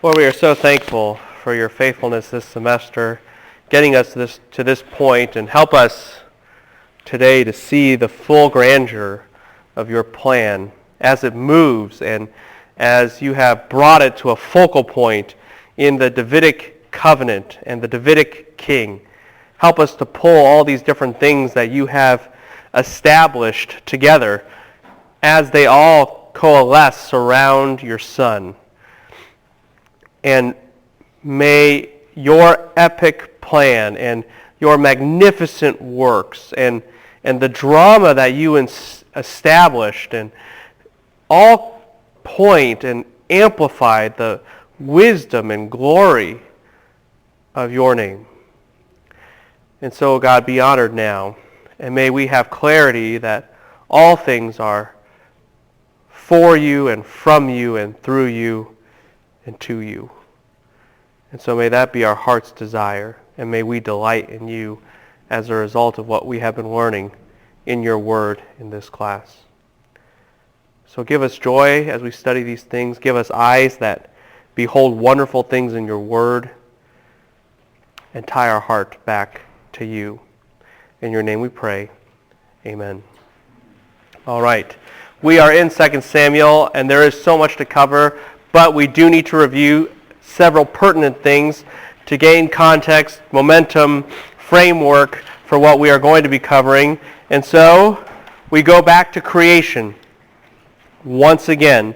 Lord, we are so thankful for your faithfulness this semester, getting us to this point, and help us today to see the full grandeur of your plan as it moves and as you have brought it to a focal point in the Davidic covenant and the Davidic king. Help us to pull all these different things that you have established together as they all coalesce around your Son. And may your epic plan and your magnificent works and the drama that you established and all point and amplify the wisdom and glory of your name. And so, God, be honored now, and may we have clarity that all things are for you and from you and through you and to you. And so may that be our heart's desire, and may we delight in you as a result of what we have been learning in your word in this class. So give us joy as we study these things. Give us eyes that behold wonderful things in your word, and tie our heart back to you. In your name we pray. Amen. All right. We are in 2 Samuel, and there is so much to cover, but we do need to review several pertinent things to gain context, momentum, framework for what we are going to be covering. And so we go back to creation once again,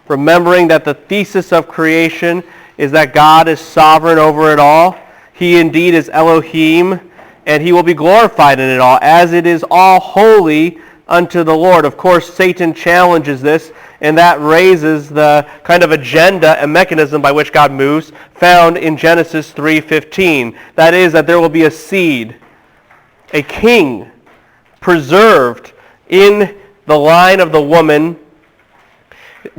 remembering that the thesis of creation is that God is sovereign over it all. He indeed is Elohim, and he will be glorified in it all, as it is all holy unto the Lord. Of course, Satan challenges this, and that raises the kind of agenda and mechanism by which God moves, found in Genesis 3:15. That is, that there will be a seed, a king, preserved in the line of the woman.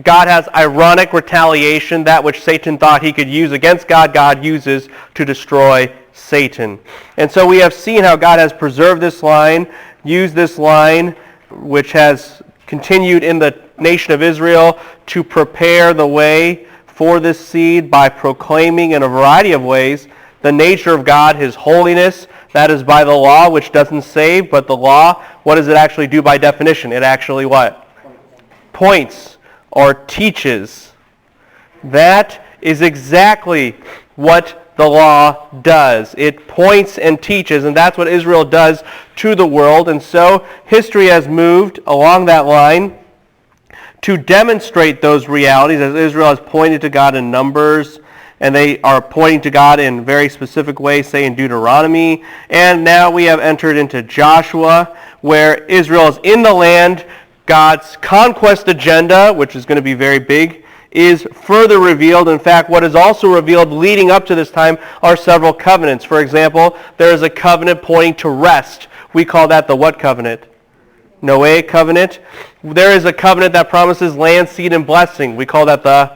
God has ironic retaliation. That which Satan thought he could use against God, God uses to destroy Satan. And so we have seen how God has preserved this line, used this line, which has continued in the nation of Israel to prepare the way for this seed by proclaiming in a variety of ways the nature of God, his holiness. That is by the law, which doesn't save, but the law, what does it actually do by definition? It actually what? Points or teaches. That is exactly what the law does. It points and teaches, and that's what Israel does to the world. And so history has moved along that line to demonstrate those realities, as Israel has pointed to God in Numbers, and they are pointing to God in very specific ways, say in Deuteronomy. And now we have entered into Joshua, where Israel is in the land. God's conquest agenda, which is going to be very big, is further revealed. In fact, what is also revealed leading up to this time are several covenants. For example, there is a covenant pointing to rest. We call that the what covenant? Noahic covenant. There is a covenant that promises land, seed, and blessing. We call that the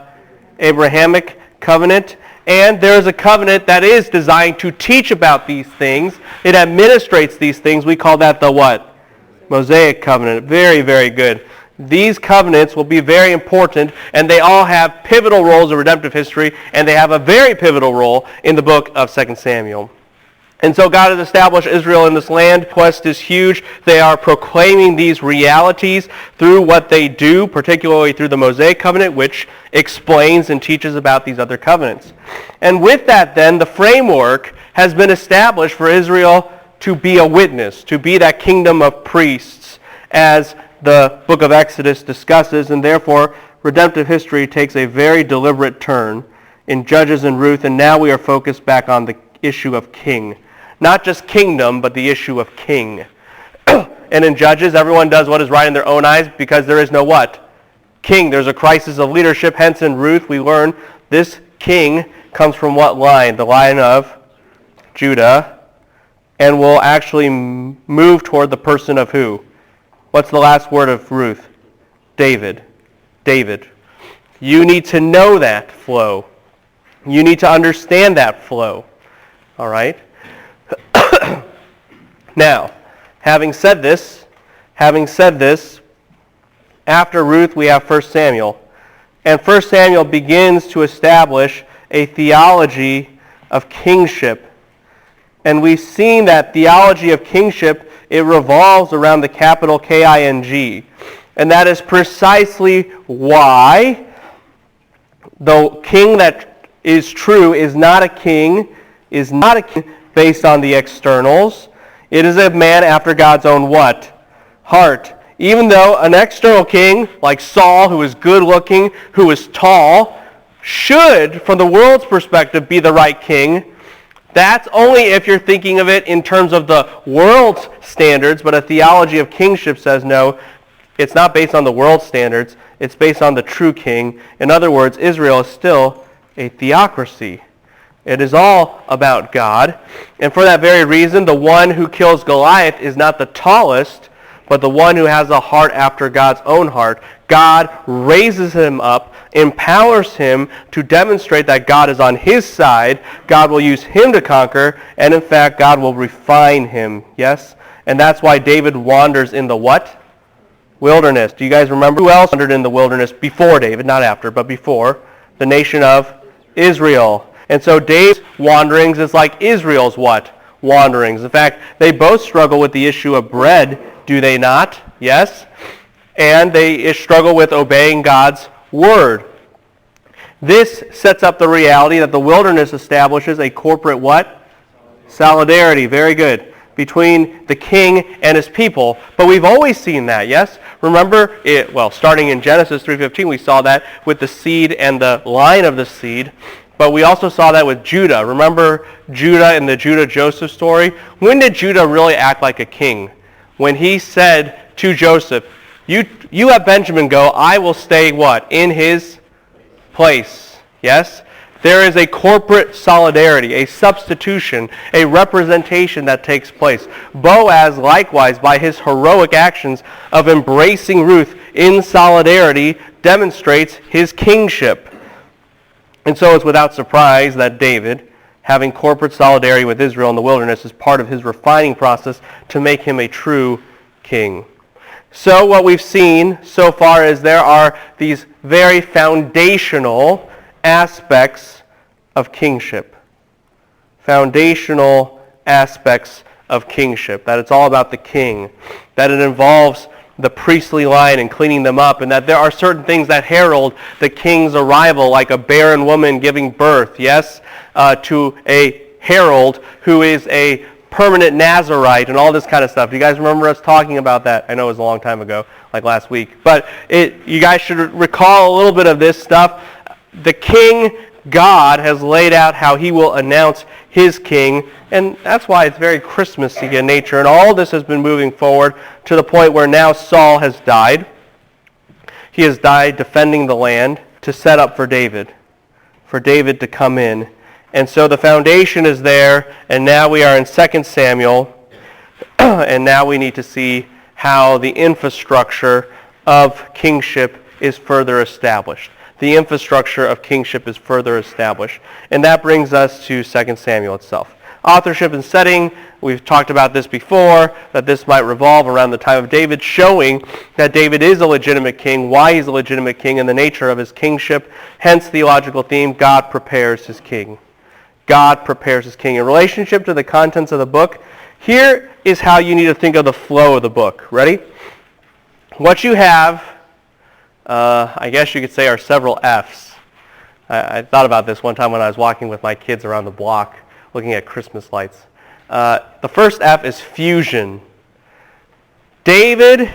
Abrahamic covenant. And there is a covenant that is designed to teach about these things. It administrates these things. We call that the what? Mosaic covenant. Very, very good. These covenants will be very important, and they all have pivotal roles in redemptive history, and they have a very pivotal role in the book of 2 Samuel. And so God has established Israel in this land. Quest is huge. They are proclaiming these realities through what they do, particularly through the Mosaic covenant, which explains and teaches about these other covenants. And with that, then, the framework has been established for Israel to be a witness, to be that kingdom of priests, as the book of Exodus discusses, and therefore redemptive history takes a very deliberate turn in Judges and Ruth, and now we are focused back on the issue of king. Not just kingdom, but the issue of king. And in Judges, everyone does what is right in their own eyes because there is no what? King. There's a crisis of leadership. Hence in Ruth we learn this king comes from what line? The line of Judah, and will actually move toward the person of who? What's the last word of Ruth? David. David. You need to know that flow. You need to understand that flow. All right? Now, having said this, after Ruth we have 1 Samuel. And 1 Samuel begins to establish a theology of kingship. And we've seen that theology of kingship, it revolves around the capital K-I-N-G. And that is precisely why the king that is true is not a king based on the externals. It is a man after God's own what? Heart. Even though an external king like Saul, who is good looking, who is tall, should, from the world's perspective, be the right king, that's only if you're thinking of it in terms of the world's standards, but a theology of kingship says no, it's not based on the world's standards, it's based on the true king. In other words, Israel is still a theocracy. It is all about God. And for that very reason, the one who kills Goliath is not the tallest, but the one who has a heart after God's own heart. God raises him up, empowers him to demonstrate that God is on his side. God will use him to conquer, and in fact, God will refine him. Yes? And that's why David wanders in the what? Wilderness. Do you guys remember who else wandered in the wilderness before David? Not after, but before. The nation of Israel. And so David's wanderings is like Israel's what? Wanderings. In fact, they both struggle with the issue of bread, do they not? Yes? And they struggle with obeying God's word. This sets up the reality that the wilderness establishes a corporate what? Solidarity. Very good. Between the king and his people. But we've always seen that, yes? Remember, starting in Genesis 3:15, we saw that with the seed and the line of the seed. But we also saw that with Judah. Remember Judah in the Judah-Joseph story? When did Judah really act like a king? When he said to Joseph, you let Benjamin go, I will stay what? In his place. Yes? There is a corporate solidarity, a substitution, a representation that takes place. Boaz, likewise, by his heroic actions of embracing Ruth in solidarity, demonstrates his kingship. And so it's without surprise that David, having corporate solidarity with Israel in the wilderness, is part of his refining process to make him a true king. So what we've seen so far is there are these very foundational aspects of kingship. Foundational aspects of kingship. That it's all about the king. That it involves the priestly line and cleaning them up, and that there are certain things that herald the king's arrival, like a barren woman giving birth, yes, to a herald who is a permanent Nazirite and all this kind of stuff. Do you guys remember us talking about that? I know it was a long time ago, like last week. But you guys should recall a little bit of this stuff. The king, God, has laid out how he will announce his king, and that's why it's very Christmassy in nature. And all this has been moving forward to the point where now Saul has died. He has died defending the land to set up for David to come in. And so the foundation is there, and now we are in 2 Samuel, and now we need to see how the infrastructure of kingship is further established. The infrastructure of kingship is further established. And that brings us to 2 Samuel itself. Authorship and setting, we've talked about this before, that this might revolve around the time of David, showing that David is a legitimate king, why he's a legitimate king, and the nature of his kingship. Hence, theological theme, God prepares his king. God prepares his king. In relationship to the contents of the book, here is how you need to think of the flow of the book. Ready? What you have, I guess you could say, are several F's. I thought about this one time when I was walking with my kids around the block looking at Christmas lights. The first F is fusion. David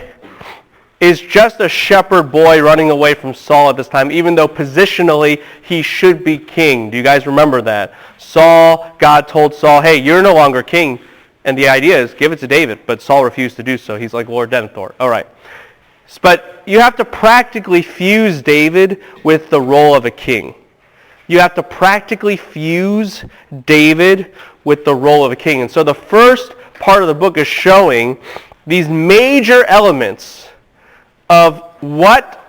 is just a shepherd boy running away from Saul at this time, even though positionally he should be king. Do you guys remember that? God told Saul, hey, you're no longer king. And the idea is, give it to David. But Saul refused to do so. He's like Lord Denethor. All right. But you have to practically fuse David with the role of a king. You have to practically fuse David with the role of a king. And so the first part of the book is showing these major elements of what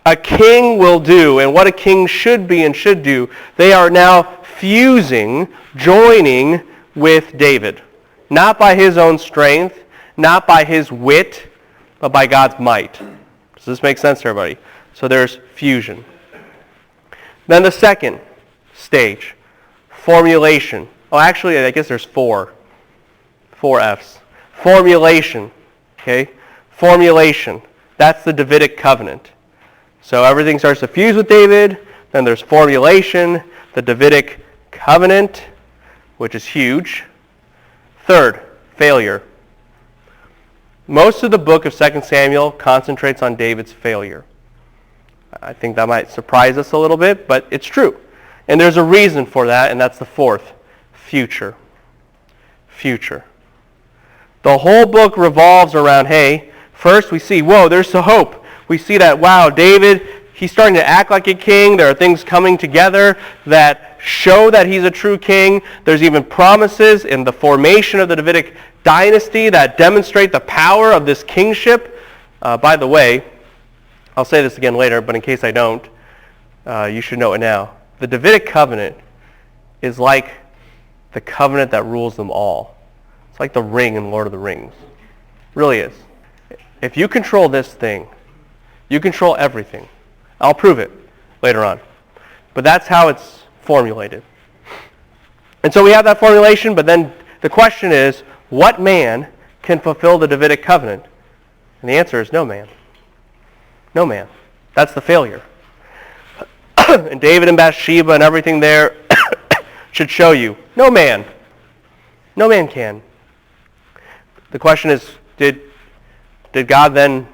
a king will do and what a king should be and should do. They are now fusing, joining with David. Not by his own strength, not by his wit, but by God's might. Does this make sense to everybody? So there's fusion. Then the second stage, formulation. Oh, actually, I guess there's four F's. Formulation, okay? Formulation. That's the Davidic covenant. So everything starts to fuse with David. Then there's formulation, the Davidic covenant, which is huge. Third, failure. Most of the book of 2 Samuel concentrates on David's failure. I think that might surprise us a little bit, but it's true. And there's a reason for that, and that's the fourth, future. Future. The whole book revolves around, hey, first we see, whoa, there's the hope. We see that, wow, David, he's starting to act like a king. There are things coming together that show that he's a true king. There's even promises in the formation of the Davidic dynasty that demonstrate the power of this kingship. By the way, I'll say this again later, but in case I don't, you should know it now. The Davidic covenant is like the covenant that rules them all. It's like the ring in Lord of the Rings. It really is. If you control this thing, you control everything. I'll prove it later on. But that's how it's formulated. And so we have that formulation, but then the question is, what man can fulfill the Davidic covenant? And the answer is no man. No man. That's the failure. And David and Bathsheba and everything there should show you, no man. No man can. The question is, did God then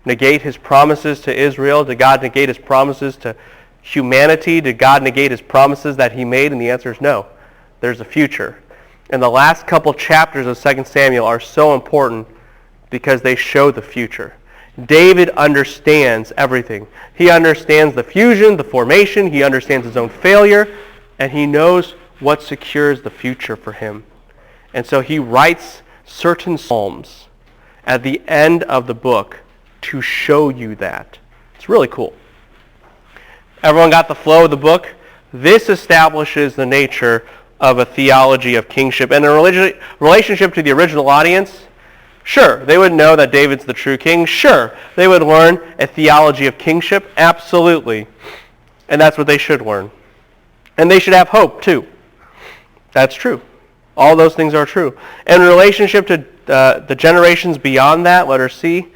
negate his promises to Israel? Did God negate his promises to humanity? Did God negate his promises that he made? And the answer is no. There's a future. And the last couple chapters of 2 Samuel are so important because they show the future. David understands everything. He understands the fusion, the formation. He understands his own failure. And he knows what secures the future for him. And so he writes certain psalms at the end of the book to show you that. It's really cool. Everyone got the flow of the book? This establishes the nature of a theology of kingship. And in relationship to the original audience, sure, they would know that David's the true king. Sure, they would learn a theology of kingship. Absolutely. And that's what they should learn. And they should have hope, too. That's true. All those things are true. And in relationship to the generations beyond that, letter C,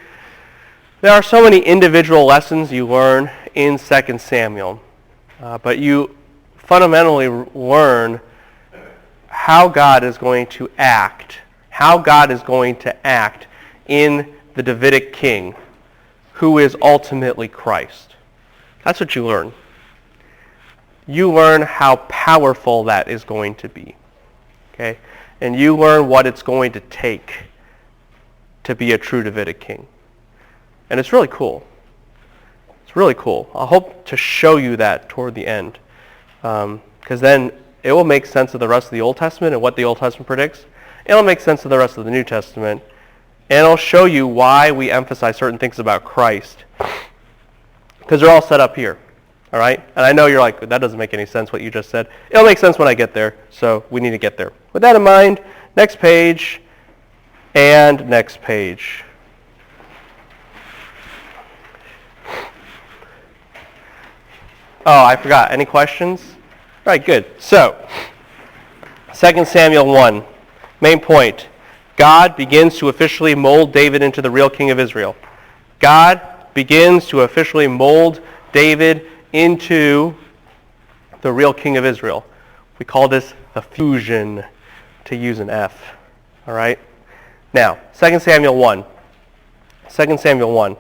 there are so many individual lessons you learn in 2 Samuel. But you fundamentally learn how God is going to act. How God is going to act in the Davidic king, who is ultimately Christ. That's what you learn. You learn how powerful that is going to be. Okay? And you learn what it's going to take to be a true Davidic king. And it's really cool. It's really cool. I hope to show you that toward the end. Because then it will make sense of the rest of the Old Testament and what the Old Testament predicts. It'll make sense of the rest of the New Testament. And it'll show you why we emphasize certain things about Christ. Because they're all set up here. All right? And I know you're like, that doesn't make any sense what you just said. It'll make sense when I get there. So we need to get there. With that in mind, next page and next page. Oh, I forgot. Any questions? All right, good. So, 2 Samuel 1. Main point. God begins to officially mold David into the real king of Israel. God begins to officially mold David into the real king of Israel. We call this the fusion, to use an F. All right? Now, 2 Samuel 1. 2 Samuel 1.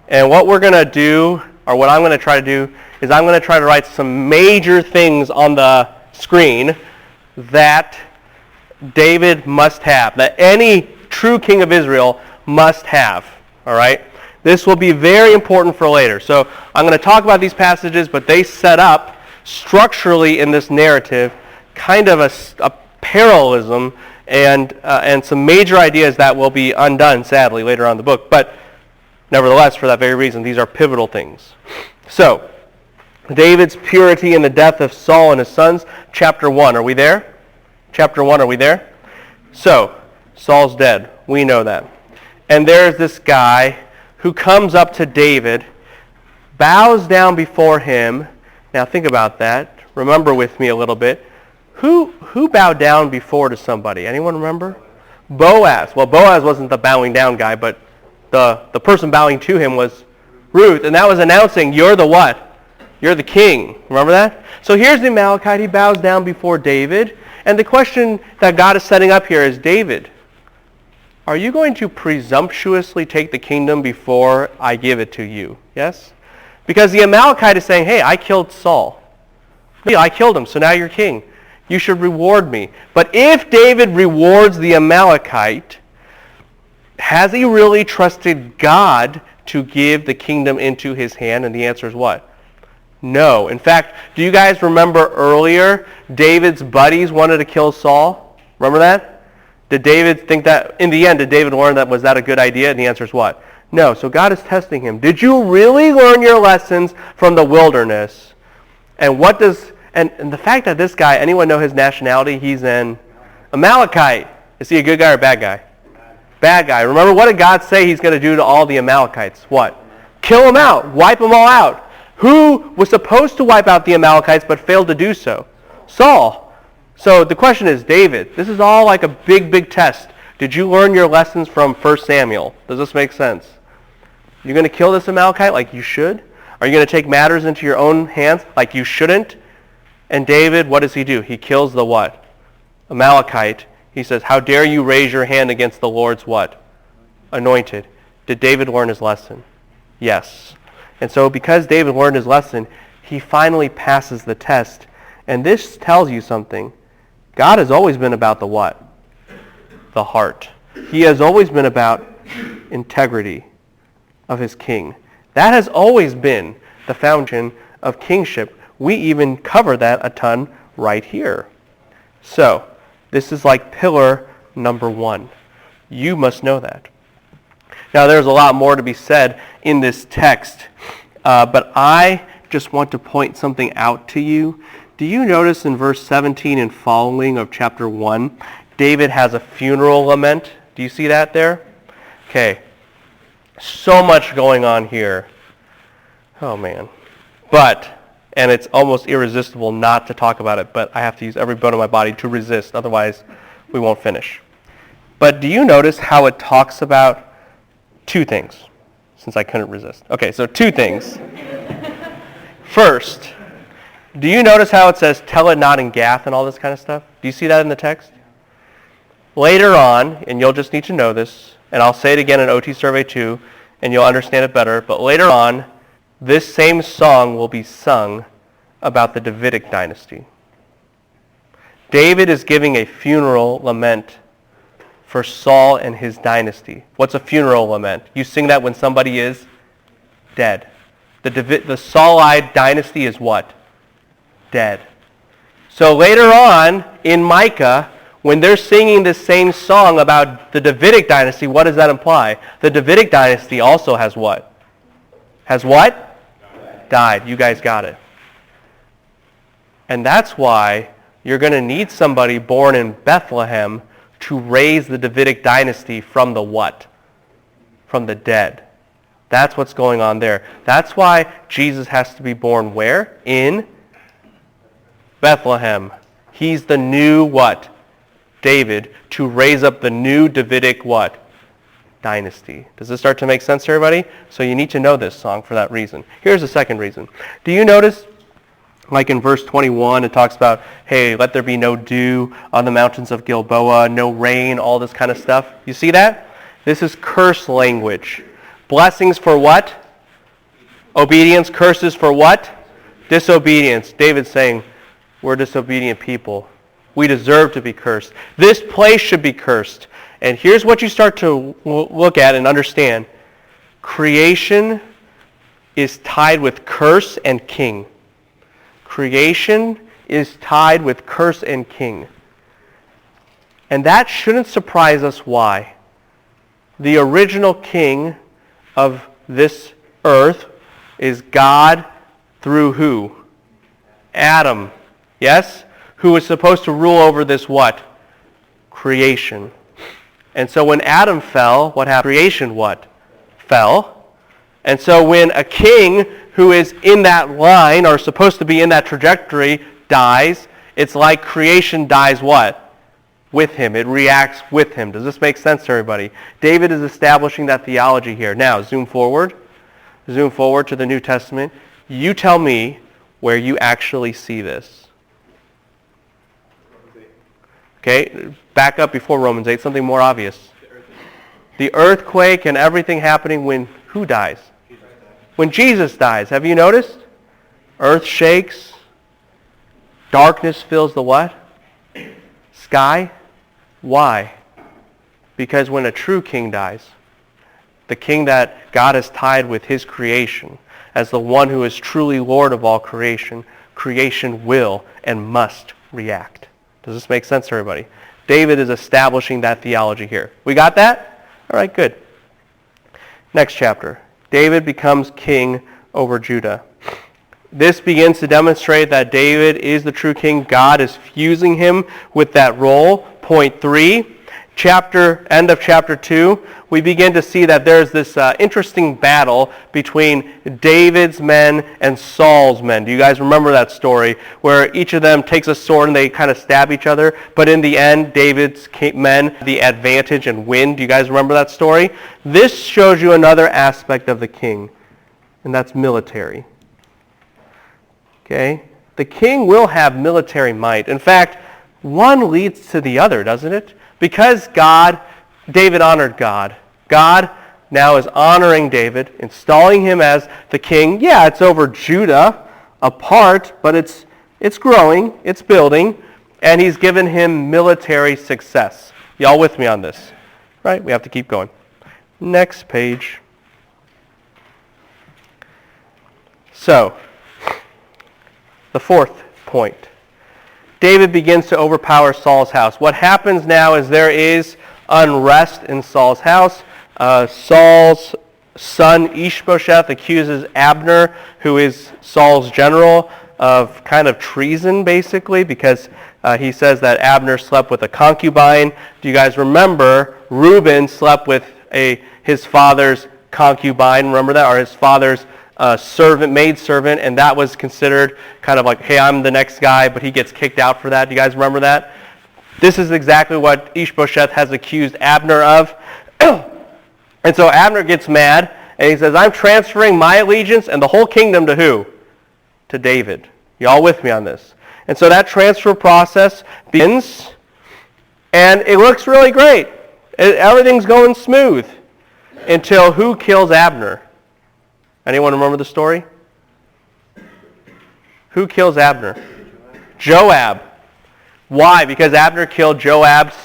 And what we're going to do, or what I'm going to try to do, is I'm going to try to write some major things on the screen that David must have, that any true king of Israel must have. All right? This will be very important for later. So I'm going to talk about these passages, but they set up structurally in this narrative kind of a parallelism and some major ideas that will be undone, sadly, later on in the book. But nevertheless, for that very reason, these are pivotal things. So, David's purity and the death of Saul and his sons, chapter 1. Are we there? Chapter 1, are we there? So, Saul's dead. We know that. And there's this guy who comes up to David, bows down before him, Now think about that. Remember with me a little bit. Who bowed down before to somebody? Anyone remember? Boaz. Well, Boaz wasn't the bowing down guy, but the person bowing to him was Ruth, and that was announcing, you're the what? You're the king. Remember that? So here's the Amalekite. He bows down before David, and the question that God is setting up here is, David, are you going to presumptuously take the kingdom before I give it to you? Yes? Because the Amalekite is saying, hey, I killed Saul. I killed him, so now you're king. You should reward me. But if David rewards the Amalekite, has he really trusted God to give the kingdom into his hand? And the answer is what? No. In fact, do you guys remember earlier David's buddies wanted to kill Saul? Remember that? Did David think that, in the end, did David learn that was that a good idea? And the answer is what? No. So God is testing him. Did you really learn your lessons from the wilderness? And what does, and the fact that this guy, anyone know his nationality? He's an Amalekite. Is he a good guy or a bad guy? Bad guy. Remember, what did God say he's going to do to all the Amalekites? What? Kill them out. Wipe them all out. Who was supposed to wipe out the Amalekites but failed to do so? Saul. So the question is, David, this is all like a big, big test. Did you learn your lessons from 1 Samuel? Does this make sense? You're going to kill this Amalekite like you should? Are you going to take matters into your own hands like you shouldn't? And David, what does he do? He kills the what? Amalekite. He says, how dare you raise your hand against the Lord's what? Anointed. Did David learn his lesson? Yes. And so because David learned his lesson, he finally passes the test. And this tells you something. God has always been about the what? The heart. He has always been about integrity of his king. That has always been the foundation of kingship. We even cover that a ton right here. So, this is like pillar number 1. You must know that. Now, there's a lot more to be said in this text, but I just want to point something out to you. Do you notice in verse 17 and following of chapter 1, David has a funeral lament? Do you see that there? Okay. So much going on here. Oh, man. And it's almost irresistible not to talk about it, but I have to use every bone in my body to resist, otherwise we won't finish. But do you notice how it talks about 2 things, since I couldn't resist? Okay, so 2 things. First, do you notice how it says, tell it not in Gath and all this kind of stuff? Do you see that in the text? Later on, and you'll just need to know this, and I'll say it again in OT Survey 2, and you'll understand it better, but later on, this same song will be sung about the Davidic dynasty. David is giving a funeral lament for Saul and his dynasty. What's a funeral lament? You sing that when somebody is dead. The Saulite dynasty is what? Dead. So later on in Micah, when they're singing this same song about the Davidic dynasty, what does that imply? The Davidic dynasty also has what? Has what? Died. You guys got it. And that's why you're going to need somebody born in Bethlehem to raise the Davidic dynasty from the what? From the dead. That's what's going on there. That's why Jesus has to be born where? In Bethlehem. He's the new what? David, to raise up the new Davidic what? Dynasty. Does this start to make sense to everybody? So you need to know this song for that reason. Here's the second reason. Do you notice, like in verse 21, it talks about, hey, let there be no dew on the mountains of Gilboa, no rain, all this kind of stuff. You see that? This is curse language. Blessings for what? Obedience. Curses for what? Disobedience. David's saying, we're disobedient people. We deserve to be cursed. This place should be cursed. And here's what you start to look at and understand. Creation is tied with curse and king. Creation is tied with curse and king. And that shouldn't surprise us. Why? The original king of this earth is God through who? Adam. Yes? Who was supposed to rule over this what? Creation. And so when Adam fell, what happened? Creation what? Fell. And so when a king who is in that line or supposed to be in that trajectory dies, it's like creation dies what? With him. It reacts with him. Does this make sense to everybody? David is establishing that theology here. Now, zoom forward. Zoom forward to the New Testament. You tell me where you actually see this. Okay, back up before Romans 8, something more obvious. The earthquake and everything happening when who dies? When Jesus dies. Have you noticed? Earth shakes. Darkness fills the what? Sky. Why? Because when a true king dies, the king that God has tied with his creation, as the one who is truly Lord of all creation, creation will and must react. Does this make sense to everybody? David is establishing that theology here. We got that? All right, good. Next chapter. David becomes king over Judah. This begins to demonstrate that David is the true king. God is fusing him with that role. Point 3, end of chapter 2, we begin to see that there's this interesting battle between David's men and Saul's men. Do you guys remember that story where each of them takes a sword and they kind of stab each other, but in the end, David's men have the advantage and win? Do you guys remember that story? This shows you another aspect of the king, and that's military. Okay? The king will have military might. In fact, one leads to the other, doesn't it? Because David honored God. God now is honoring David, installing him as the king. Yeah, it's over Judah, a part, but it's growing, it's building, and he's given him military success. Y'all with me on this? Right? We have to keep going. Next page. So, the fourth point. David begins to overpower Saul's house. What happens now is there is unrest in Saul's house. Saul's son Ishbosheth accuses Abnor, who is Saul's general, of kind of treason, basically, because he says that Abnor slept with a concubine. Do you guys remember Reuben slept with his father's concubine? Remember that? Or his father's maidservant, and that was considered kind of like, hey, I'm the next guy, but he gets kicked out for that. Do you guys remember that? This is exactly what Ishbosheth has accused Abnor of. And so Abnor gets mad, and he says, I'm transferring my allegiance and the whole kingdom to who? To David. You all with me on this? And so that transfer process begins, and it looks really great. Everything's going smooth until who kills Abnor? Anyone remember the story? Who kills Abnor? Joab. Why? Because Abnor killed Joab's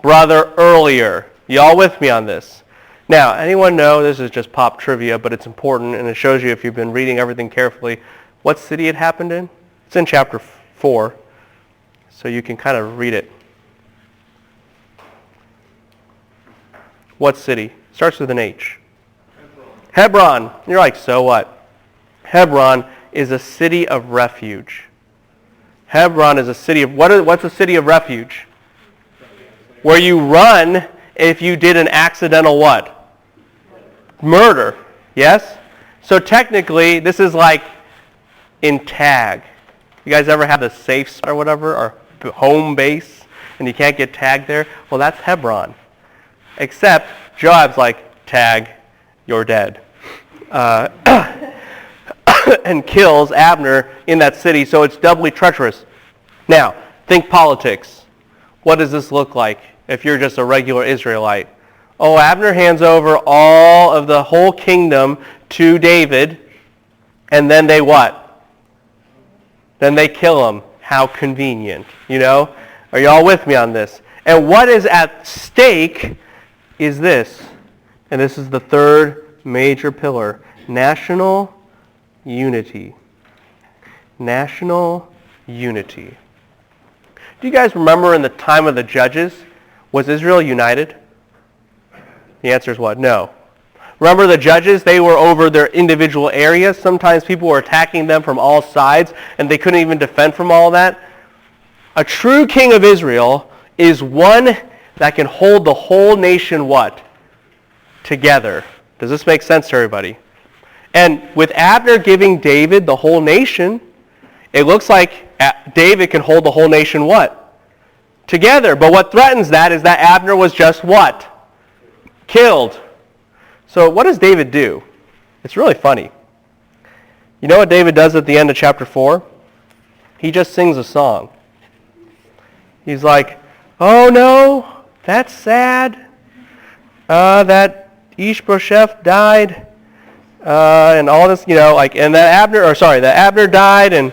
brother earlier. You all with me on this? Now, anyone know, this is just pop trivia, but it's important, and it shows you if you've been reading everything carefully, what city it happened in? It's in chapter 4, so you can kind of read it. What city? Starts with an H. Hebron. You're like, so what? Hebron is a city of refuge. Hebron is a city of, what's a city of refuge? Where you run if you did an accidental what? Murder. Yes? So technically, this is like in tag. You guys ever have the safe or whatever, or home base, and you can't get tagged there? Well, that's Hebron. Except Joab's like, tag, you're dead. And kills Abnor in that city, so it's doubly treacherous. Now, think politics. What does this look like if you're just a regular Israelite? Oh, Abnor hands over all of the whole kingdom to David, and then they what? Then they kill him. How convenient, you know? Are you all with me on this? And what is at stake is this, and this is the third major pillar: national unity. National unity. Do you guys remember in the time of the judges, was Israel united? The answer is what? No. Remember the judges? They were over their individual areas. Sometimes people were attacking them from all sides, and they couldn't even defend from all that. A true king of Israel is one that can hold the whole nation what? Together. Does this make sense to everybody? And with Abner giving David the whole nation, it looks like David can hold the whole nation what? Together. But what threatens that is that Abner was just what? Killed. So what does David do? It's really funny. You know what David does at the end of chapter 4? He just sings a song. He's like, oh no, that's sad. That Ishbosheth died. And all this, and that Abner died, and,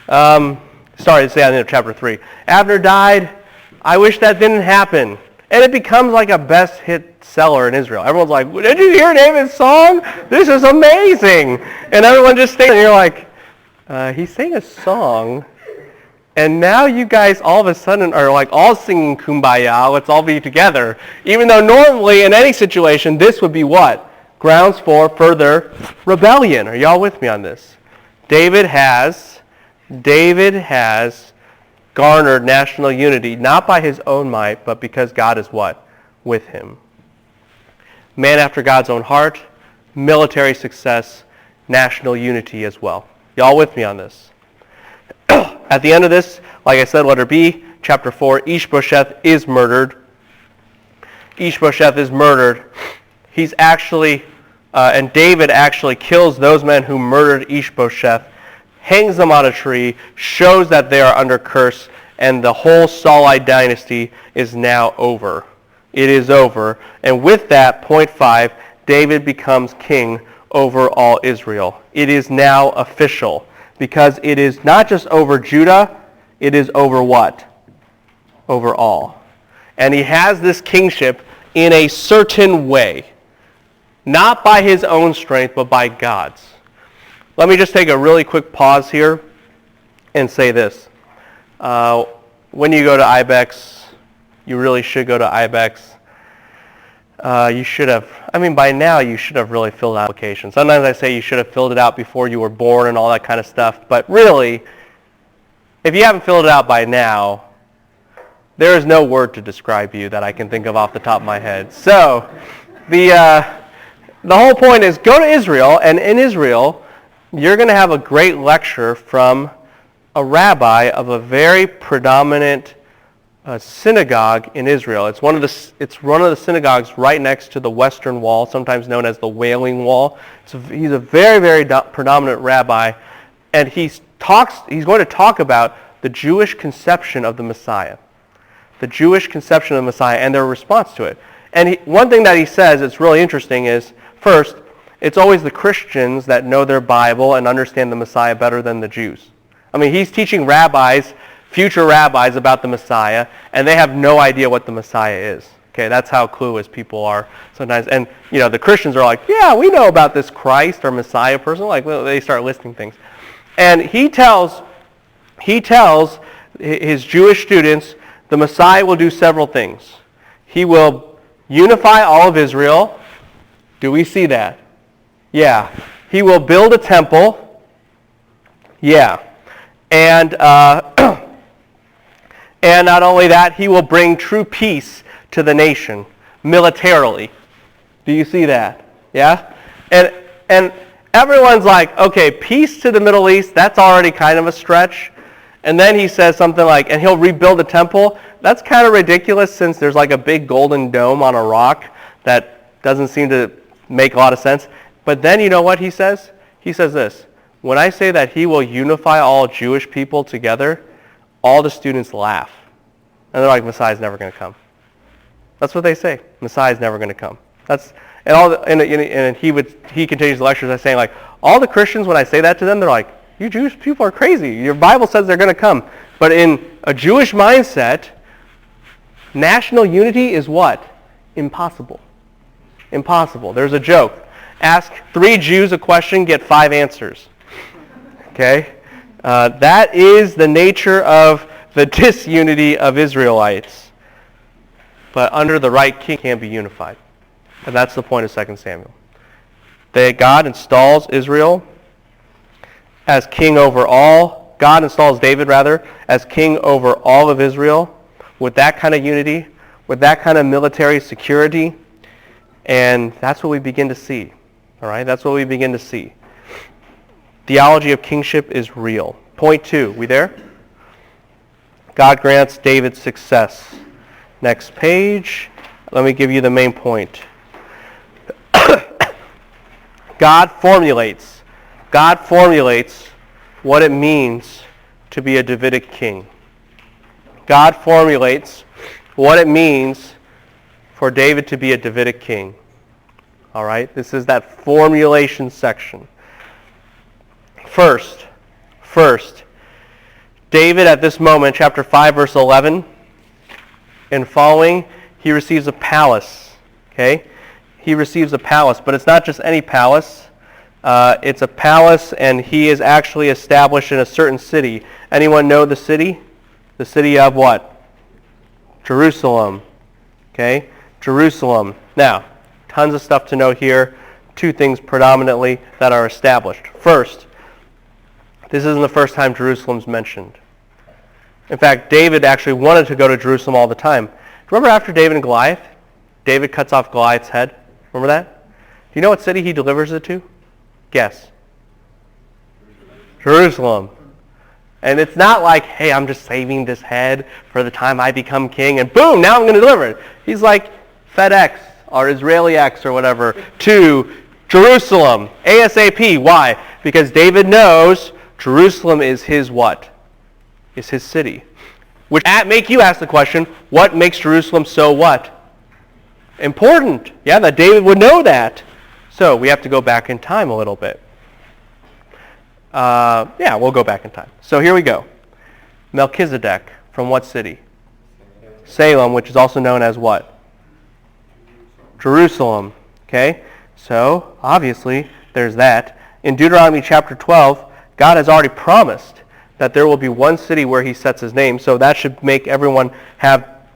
it's the end of chapter 3. Abner died. I wish that didn't happen. And it becomes like a best hit seller in Israel. Everyone's like, did you hear David's song? This is amazing. And everyone just stays, and you're like, he sang a song, and now you guys all of a sudden are like all singing Kumbaya, let's all be together. Even though normally in any situation, this would be what? Grounds for further rebellion. Are y'all with me on this? David has garnered national unity, not by his own might, but because God is what? With him. Man after God's own heart, military success, national unity as well. Y'all with me on this? At the end of this, like I said, letter B, chapter 4, Ishbosheth is murdered. Ishbosheth is murdered. He's actually, and David actually kills those men who murdered Ishbosheth, hangs them on a tree, shows that they are under curse, and the whole Saulite dynasty is now over. It is over. And with that, point 5, David becomes king over all Israel. It is now official, because it is not just over Judah, it is over what? Over all. And he has this kingship in a certain way. Not by his own strength, but by God's. Let me just take a really quick pause here and say this. When you go to IBEX, you really should go to IBEX. You should have, by now you should have really filled out an application. Sometimes I say you should have filled it out before you were born and all that kind of stuff. But really, if you haven't filled it out by now, there is no word to describe you that I can think of off the top of my head. So, the whole point is go to Israel, and in Israel, you're going to have a great lecture from a rabbi of a very predominant synagogue in Israel. It's one of the synagogues right next to the Western Wall, sometimes known as the Wailing Wall. He's a very, very predominant rabbi, and he's going to talk about the Jewish conception of the Messiah. The Jewish conception of the Messiah and their response to it. And one thing that he says that's really interesting is, first, it's always the Christians that know their Bible and understand the Messiah better than the Jews. He's teaching future rabbis about the Messiah, and they have no idea what the Messiah is. Okay, that's how clueless people are sometimes. And, the Christians are like, yeah, we know about this Christ or Messiah person. Like, they start listing things. And he tells his Jewish students the Messiah will do several things. He will unify all of Israel. Do we see that? Yeah. He will build a temple. Yeah. And and not only that, he will bring true peace to the nation militarily. Do you see that? Yeah? And everyone's like, okay, peace to the Middle East, that's already kind of a stretch. And then he says something like, and he'll rebuild a temple. That's kind of ridiculous since there's like a big golden dome on a rock that doesn't seem to make a lot of sense. But then you know what he says? He says this, when I say that he will unify all Jewish people together, all the students laugh. And they're like, Messiah's never going to come. That's what they say. Messiah's never going to come. And he continues the lectures by saying, like, all the Christians, when I say that to them, they're like, you Jewish people are crazy. Your Bible says they're going to come. But in a Jewish mindset, national unity is what? Impossible. Impossible. There's a joke. Ask 3 Jews a question, get 5 answers. Okay? That is the nature of the disunity of Israelites. But under the right king can be unified. And that's the point of 2 Samuel. That God installs Israel as king over all. God installs David, rather, as king over all of Israel with that kind of unity, with that kind of military security. And that's what we begin to see. All right? That's what we begin to see. theology of kingship is real. Point 2, we there? God grants David success. Next page. Let me give you the main point. God formulates what it means to be a Davidic king. God formulates what it means for David to be a Davidic king. All right? This is that formulation section. First, David at this moment, chapter 5, verse 11, and following, he receives a palace. Okay? He receives a palace, but it's not just any palace. It's a palace, and he is actually established in a certain city. Anyone know the city? The city of what? Jerusalem. Okay? Jerusalem. Now, tons of stuff to know here. 2 things predominantly that are established. First, this isn't the first time Jerusalem's mentioned. In fact, David actually wanted to go to Jerusalem all the time. Remember after David and Goliath? David cuts off Goliath's head. Remember that? Do you know what city he delivers it to? Guess. Jerusalem. And it's not like, hey, I'm just saving this head for the time I become king, and boom, now I'm going to deliver it. He's like FedEx or Israeli X or whatever to Jerusalem, ASAP. Why? Because David knows Jerusalem is his what? Is his city. Which make you ask the question, what makes Jerusalem so what? Important. Yeah, that David would know that. So we have to go back in time a little bit. We'll go back in time. So here we go. Melchizedek from what city? Salem, which is also known as what? Jerusalem. Okay? So, obviously, there's that. In Deuteronomy chapter 12, God has already promised that there will be one city where he sets his name. So that should make everyone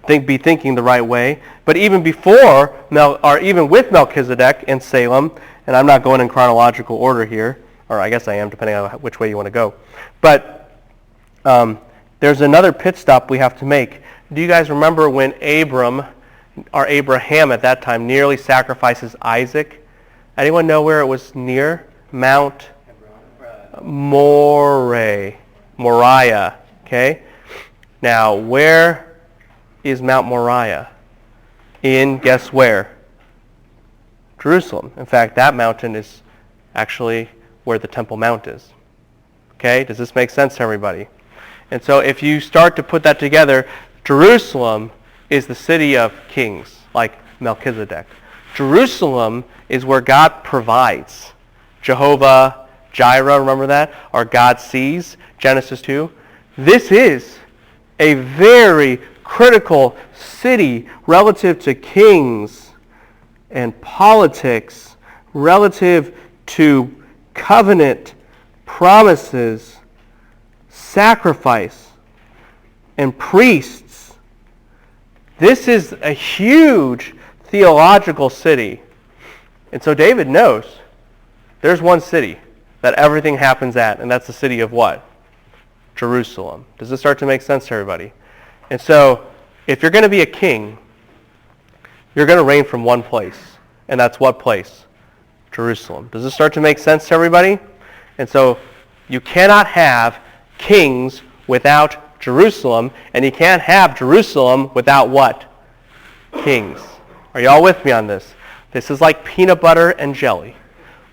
be thinking the right way. But even before, or even with Melchizedek in Salem, and I'm not going in chronological order here, or I guess I am, depending on which way you want to go. But there's another pit stop we have to make. Do you guys remember when Abraham at that time nearly sacrifices Isaac? Anyone know where it was near? Mount Moriah. Okay? Now, where is Mount Moriah? In, guess where? Jerusalem. In fact, that mountain is actually where the Temple Mount is. Okay? Does this make sense to everybody? And so if you start to put that together, Jerusalem is the city of kings, like Melchizedek. Jerusalem is where God provides. Jehovah Jireh, remember that? Or God sees, Genesis 2. This is a very critical city relative to kings and politics, relative to covenant, promises, sacrifice, and priests. This is a huge theological city. And so David knows there's one city that everything happens at, and that's the city of what? Jerusalem. Does this start to make sense to everybody? And so if you're going to be a king, you're going to reign from one place. And that's what place? Jerusalem. Does this start to make sense to everybody? And so you cannot have kings without Jerusalem, and you can't have Jerusalem without what? Kings. Are you all with me on this? This is like peanut butter and jelly.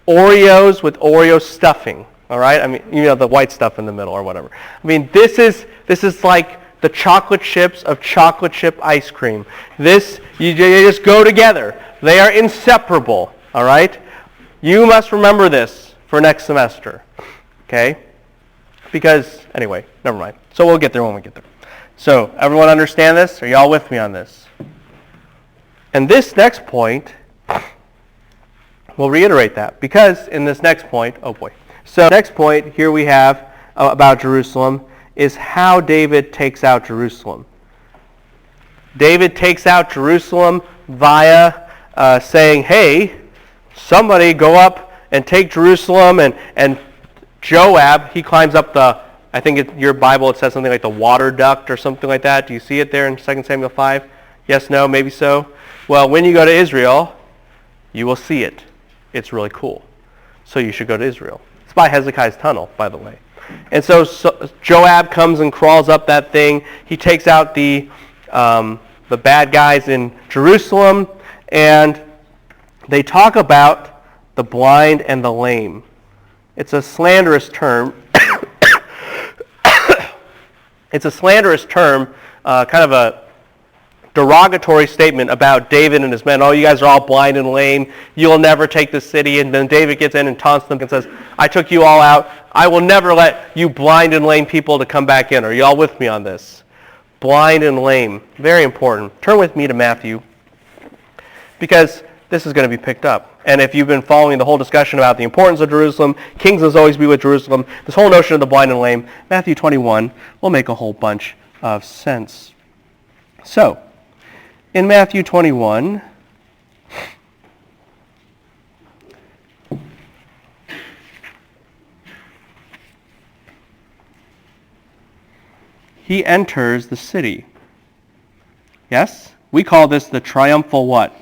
Oreos with Oreo stuffing. All right? I mean, you know, the white stuff in the middle or whatever. I mean, this is like the chocolate chips of chocolate chip ice cream. This, you just go together. They are inseparable. All right? You must remember this for next semester. Okay? Because, anyway, never mind. So we'll get there when we get there. So, everyone understand this? Are you all with me on this? And this next point, we'll reiterate that. Because in this next point, oh boy. So, next point here we have about Jerusalem is how David takes out Jerusalem. David takes out Jerusalem via saying, hey, somebody go up and take Jerusalem, and Joab, he climbs up I think your Bible, it says something like the water duct or something like that. Do you see it there in 2 Samuel 5? Yes, no, maybe so? Well, when you go to Israel, you will see it. It's really cool. So you should go to Israel. It's by Hezekiah's tunnel, by the way. And so Joab comes and crawls up that thing. He takes out the bad guys in Jerusalem, and they talk about the blind and the lame. It's a slanderous term. It's a slanderous term, kind of a derogatory statement about David and his men. Oh, you guys are all blind and lame. You'll never take the city. And then David gets in and taunts them and says, I took you all out. I will never let you blind and lame people to come back in. Are you all with me on this? Blind and lame. Very important. Turn with me to Matthew, because this is going to be picked up. And if you've been following the whole discussion about the importance of Jerusalem, kings must always be with Jerusalem, this whole notion of the blind and lame, Matthew 21 will make a whole bunch of sense. So, in Matthew 21, he enters the city. Yes? We call this the triumphal what?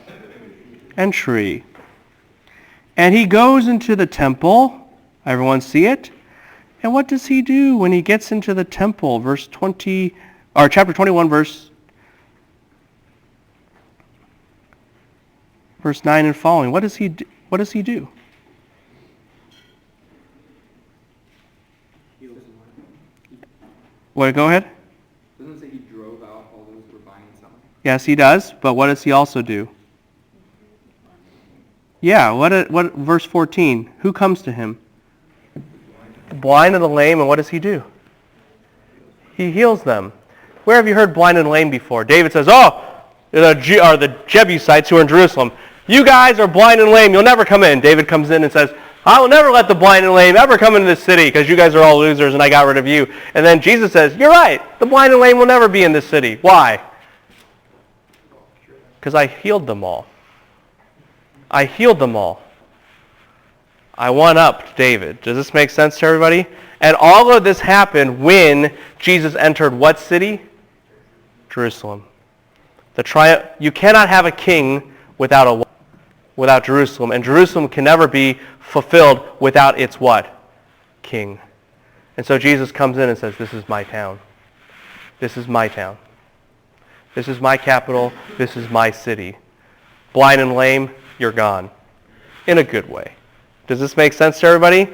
Entry. And he goes into the temple. Everyone see it? And what does he do when he gets into the temple? Chapter 21, verse 9 and following. What does he do? What? Go ahead. Doesn't it say he drove out all those who were buying and selling? Yes, he does. But what does he also do? Yeah. What? Verse 14. Who comes to him? The blind and the lame, and what does he do? He heals them. Where have you heard blind and lame before? David says, the Jebusites who are in Jerusalem. You guys are blind and lame. You'll never come in. David comes in and says, I will never let the blind and lame ever come into this city because you guys are all losers and I got rid of you. And then Jesus says, you're right. The blind and lame will never be in this city. Why? Because I healed them all. I healed them all. I one-upped David. Does this make sense to everybody? And all of this happened when Jesus entered what city? Jerusalem. You cannot have a king without Jerusalem. And Jerusalem can never be fulfilled without its what? King. And so Jesus comes in and says, this is my town. This is my town. This is my capital. This is my city. Blind and lame, you're gone. In a good way. Does this make sense to everybody?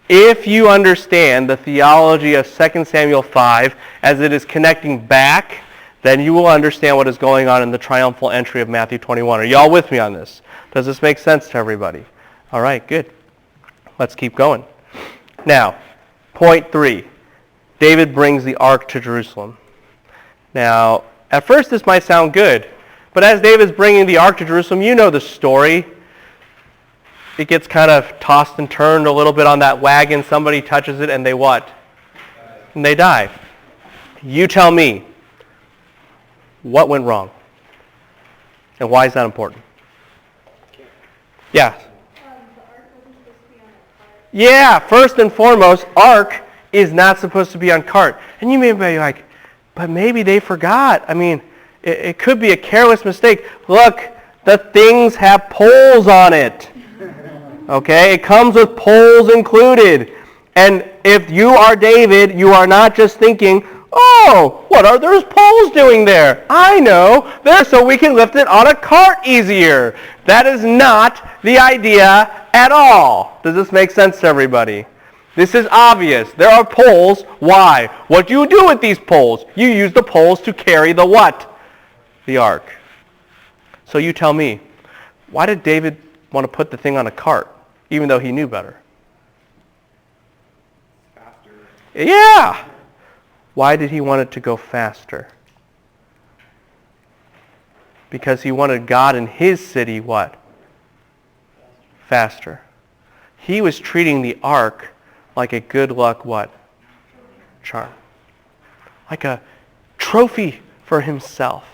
If you understand the theology of 2 Samuel 5 as it is connecting back, then you will understand what is going on in the triumphal entry of Matthew 21. Are you all with me on this? Does this make sense to everybody? All right, good. Let's keep going. Now, point 3. David brings the ark to Jerusalem. Now, at first this might sound good, but as David's bringing the ark to Jerusalem, you know the story. It gets kind of tossed and turned a little bit on that wagon. Somebody touches it and they what? And they die. You tell me, what went wrong? And why is that important? Yeah. Yeah, first and foremost, ark is not supposed to be on cart. And you may be like, but maybe they forgot. I mean, it could be a careless mistake. Look, the things have poles on it. Okay, it comes with poles included. And if you are David, you are not just thinking, oh, what are those poles doing there? I know, they're so we can lift it on a cart easier. That is not the idea at all. Does this make sense to everybody? This is obvious. There are poles. Why? What do you do with these poles? You use the poles to carry the what? The ark. So you tell me, why did David want to put the thing on a cart, even though he knew better? Faster. Yeah. Why did he want it to go faster? Because he wanted God in his city what? Faster. He was treating the ark like a good luck what? Charm. Like a trophy for himself.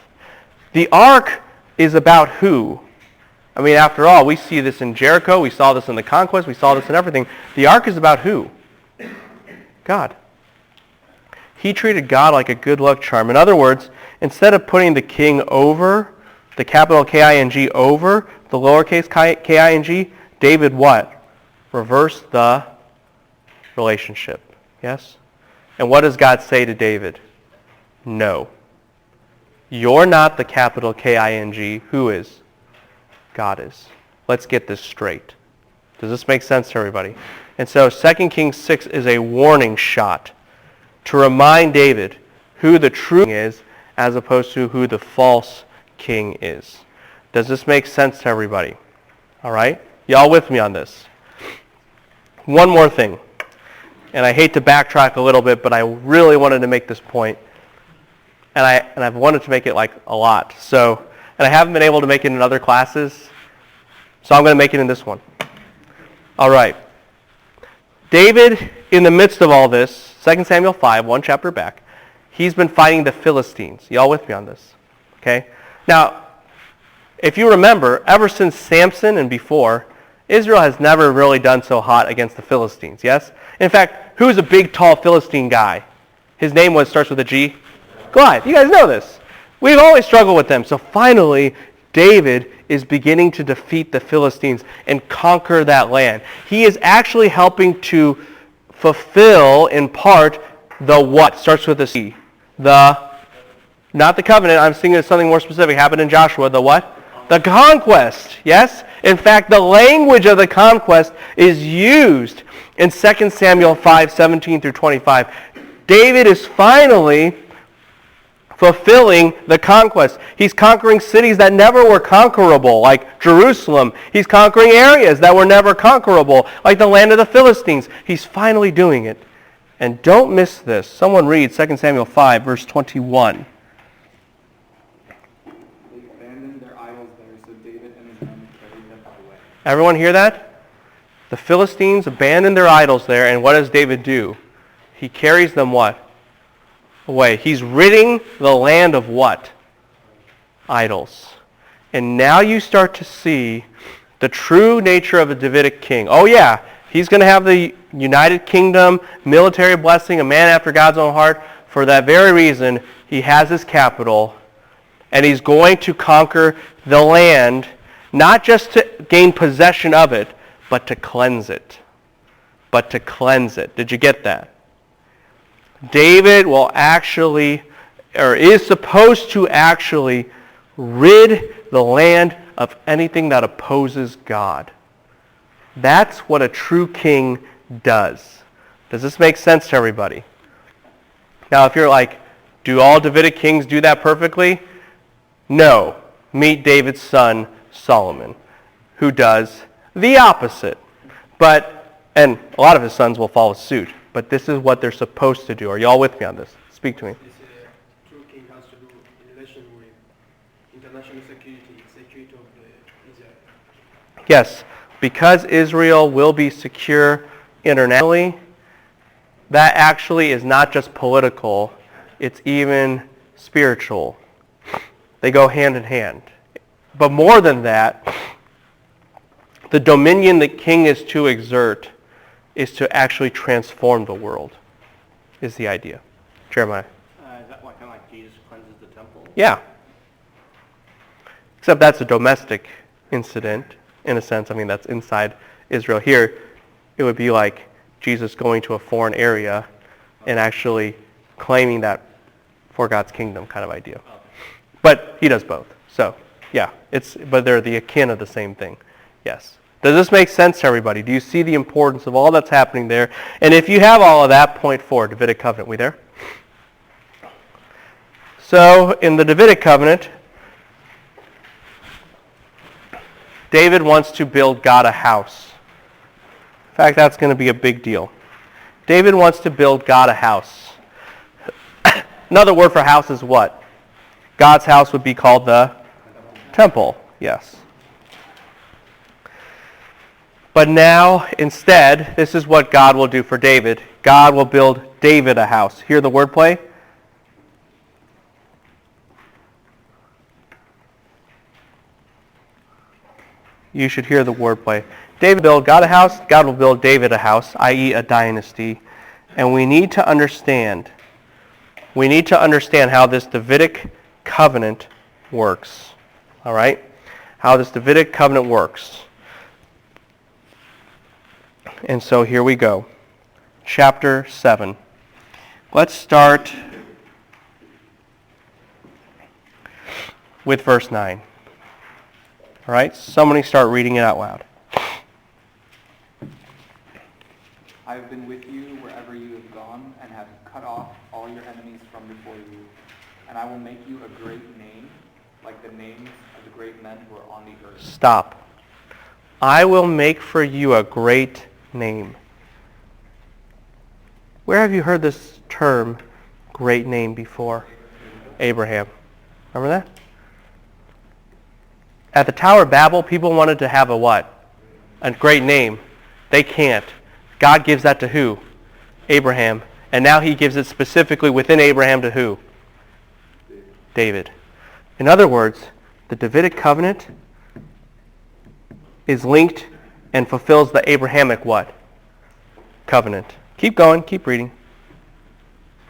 The ark is about who? I mean, after all, we see this in Jericho. We saw this in the conquest. We saw this in everything. The ark is about who? God. He treated God like a good luck charm. In other words, instead of putting the king over, the capital K-I-N-G over, the lowercase K-I-N-G, David what? Reversed the relationship. Yes? And what does God say to David? No. You're not the capital K-I-N-G. Who is? God is. Let's get this straight. Does this make sense to everybody? And so 2 Kings 6 is a warning shot to remind David who the true king is as opposed to who the false king is. Does this make sense to everybody? All right? Y'all with me on this? One more thing. And I hate to backtrack a little bit, but I really wanted to make this point. And I've wanted to make it like a lot. So, and I haven't been able to make it in other classes. So I'm going to make it in this one. All right. David, in the midst of all this, 2 Samuel 5, one chapter back, he's been fighting the Philistines. Y'all with me on this? Okay? Now, if you remember, ever since Samson and before, Israel has never really done so hot against the Philistines, yes? In fact, who's a big, tall Philistine guy? His name starts with a G? Goliath. You guys know this. We've always struggled with them. So finally, David is beginning to defeat the Philistines and conquer that land. He is actually helping to fulfill, in part, the what? Starts with a C. Not the covenant. I'm thinking of something more specific. Happened in Joshua. The what? The conquest. Yes? In fact, the language of the conquest is used in 2 Samuel 5, 17 through 25. David is finally fulfilling the conquest. He's conquering cities that never were conquerable, like Jerusalem. He's conquering areas that were never conquerable, like the land of the Philistines. He's finally doing it. And don't miss this. Someone read 2 Samuel 5, verse 21. Everyone hear that? The Philistines abandoned their idols there, and what does David do? He carries them what? Away. He's ridding the land of what? Idols. And now you start to see the true nature of a Davidic king. Oh yeah, he's going to have the United Kingdom, military blessing, a man after God's own heart. For that very reason, he has his capital, and he's going to conquer the land, not just to gain possession of it, but to cleanse it. But to cleanse it. Did you get that? David will actually, or is supposed to actually, rid the land of anything that opposes God. That's what a true king does. Does this make sense to everybody? Now, if you're like, do all Davidic kings do that perfectly? No. Meet David's son, Solomon, who does the opposite. And a lot of his sons will follow suit. But this is what they're supposed to do. Are you all with me on this? Speak to me. This true king has to do in relation with international security of Israel. Yes, because Israel will be secure internationally, that actually is not just political, it's even spiritual. They go hand in hand. But more than that, the dominion the king is to exert is to actually transform the world, is the idea. Jeremiah? Is that kind of like Jesus cleanses the temple? Yeah. Except that's a domestic incident, in a sense. I mean, that's inside Israel. Here, it would be like Jesus going to a foreign area and actually claiming that for God's kingdom kind of idea. But he does both. So, yeah, but they're the akin of the same thing. Yes. Does this make sense to everybody? Do you see the importance of all that's happening there? And if you have all of that, point 4, Davidic covenant. We there? So, in the Davidic covenant, David wants to build God a house. In fact, that's going to be a big deal. David wants to build God a house. Another word for house is what? God's house would be called the temple. Yes. But now, instead, this is what God will do for David. God will build David a house. Hear the wordplay? You should hear the wordplay. David built God a house. God will build David a house, i.e. a dynasty. And we need to understand how this Davidic covenant works. All right? How this Davidic covenant works. And so here we go. chapter 7. Let's start with verse 9. All right, somebody start reading it out loud. I have been with you wherever you have gone, and have cut off all your enemies from before you. And I will make you a great name, like the names of the great men who are on the earth. Stop. I will make for you a great name. Where have you heard this term, great name, before? Abraham. Remember that? At the Tower of Babel, people wanted to have a what? A great name. They can't. God gives that to who? Abraham. And now he gives it specifically within Abraham to who? David. In other words, the Davidic covenant is linked and fulfills the Abrahamic what? Covenant. Keep going, keep reading.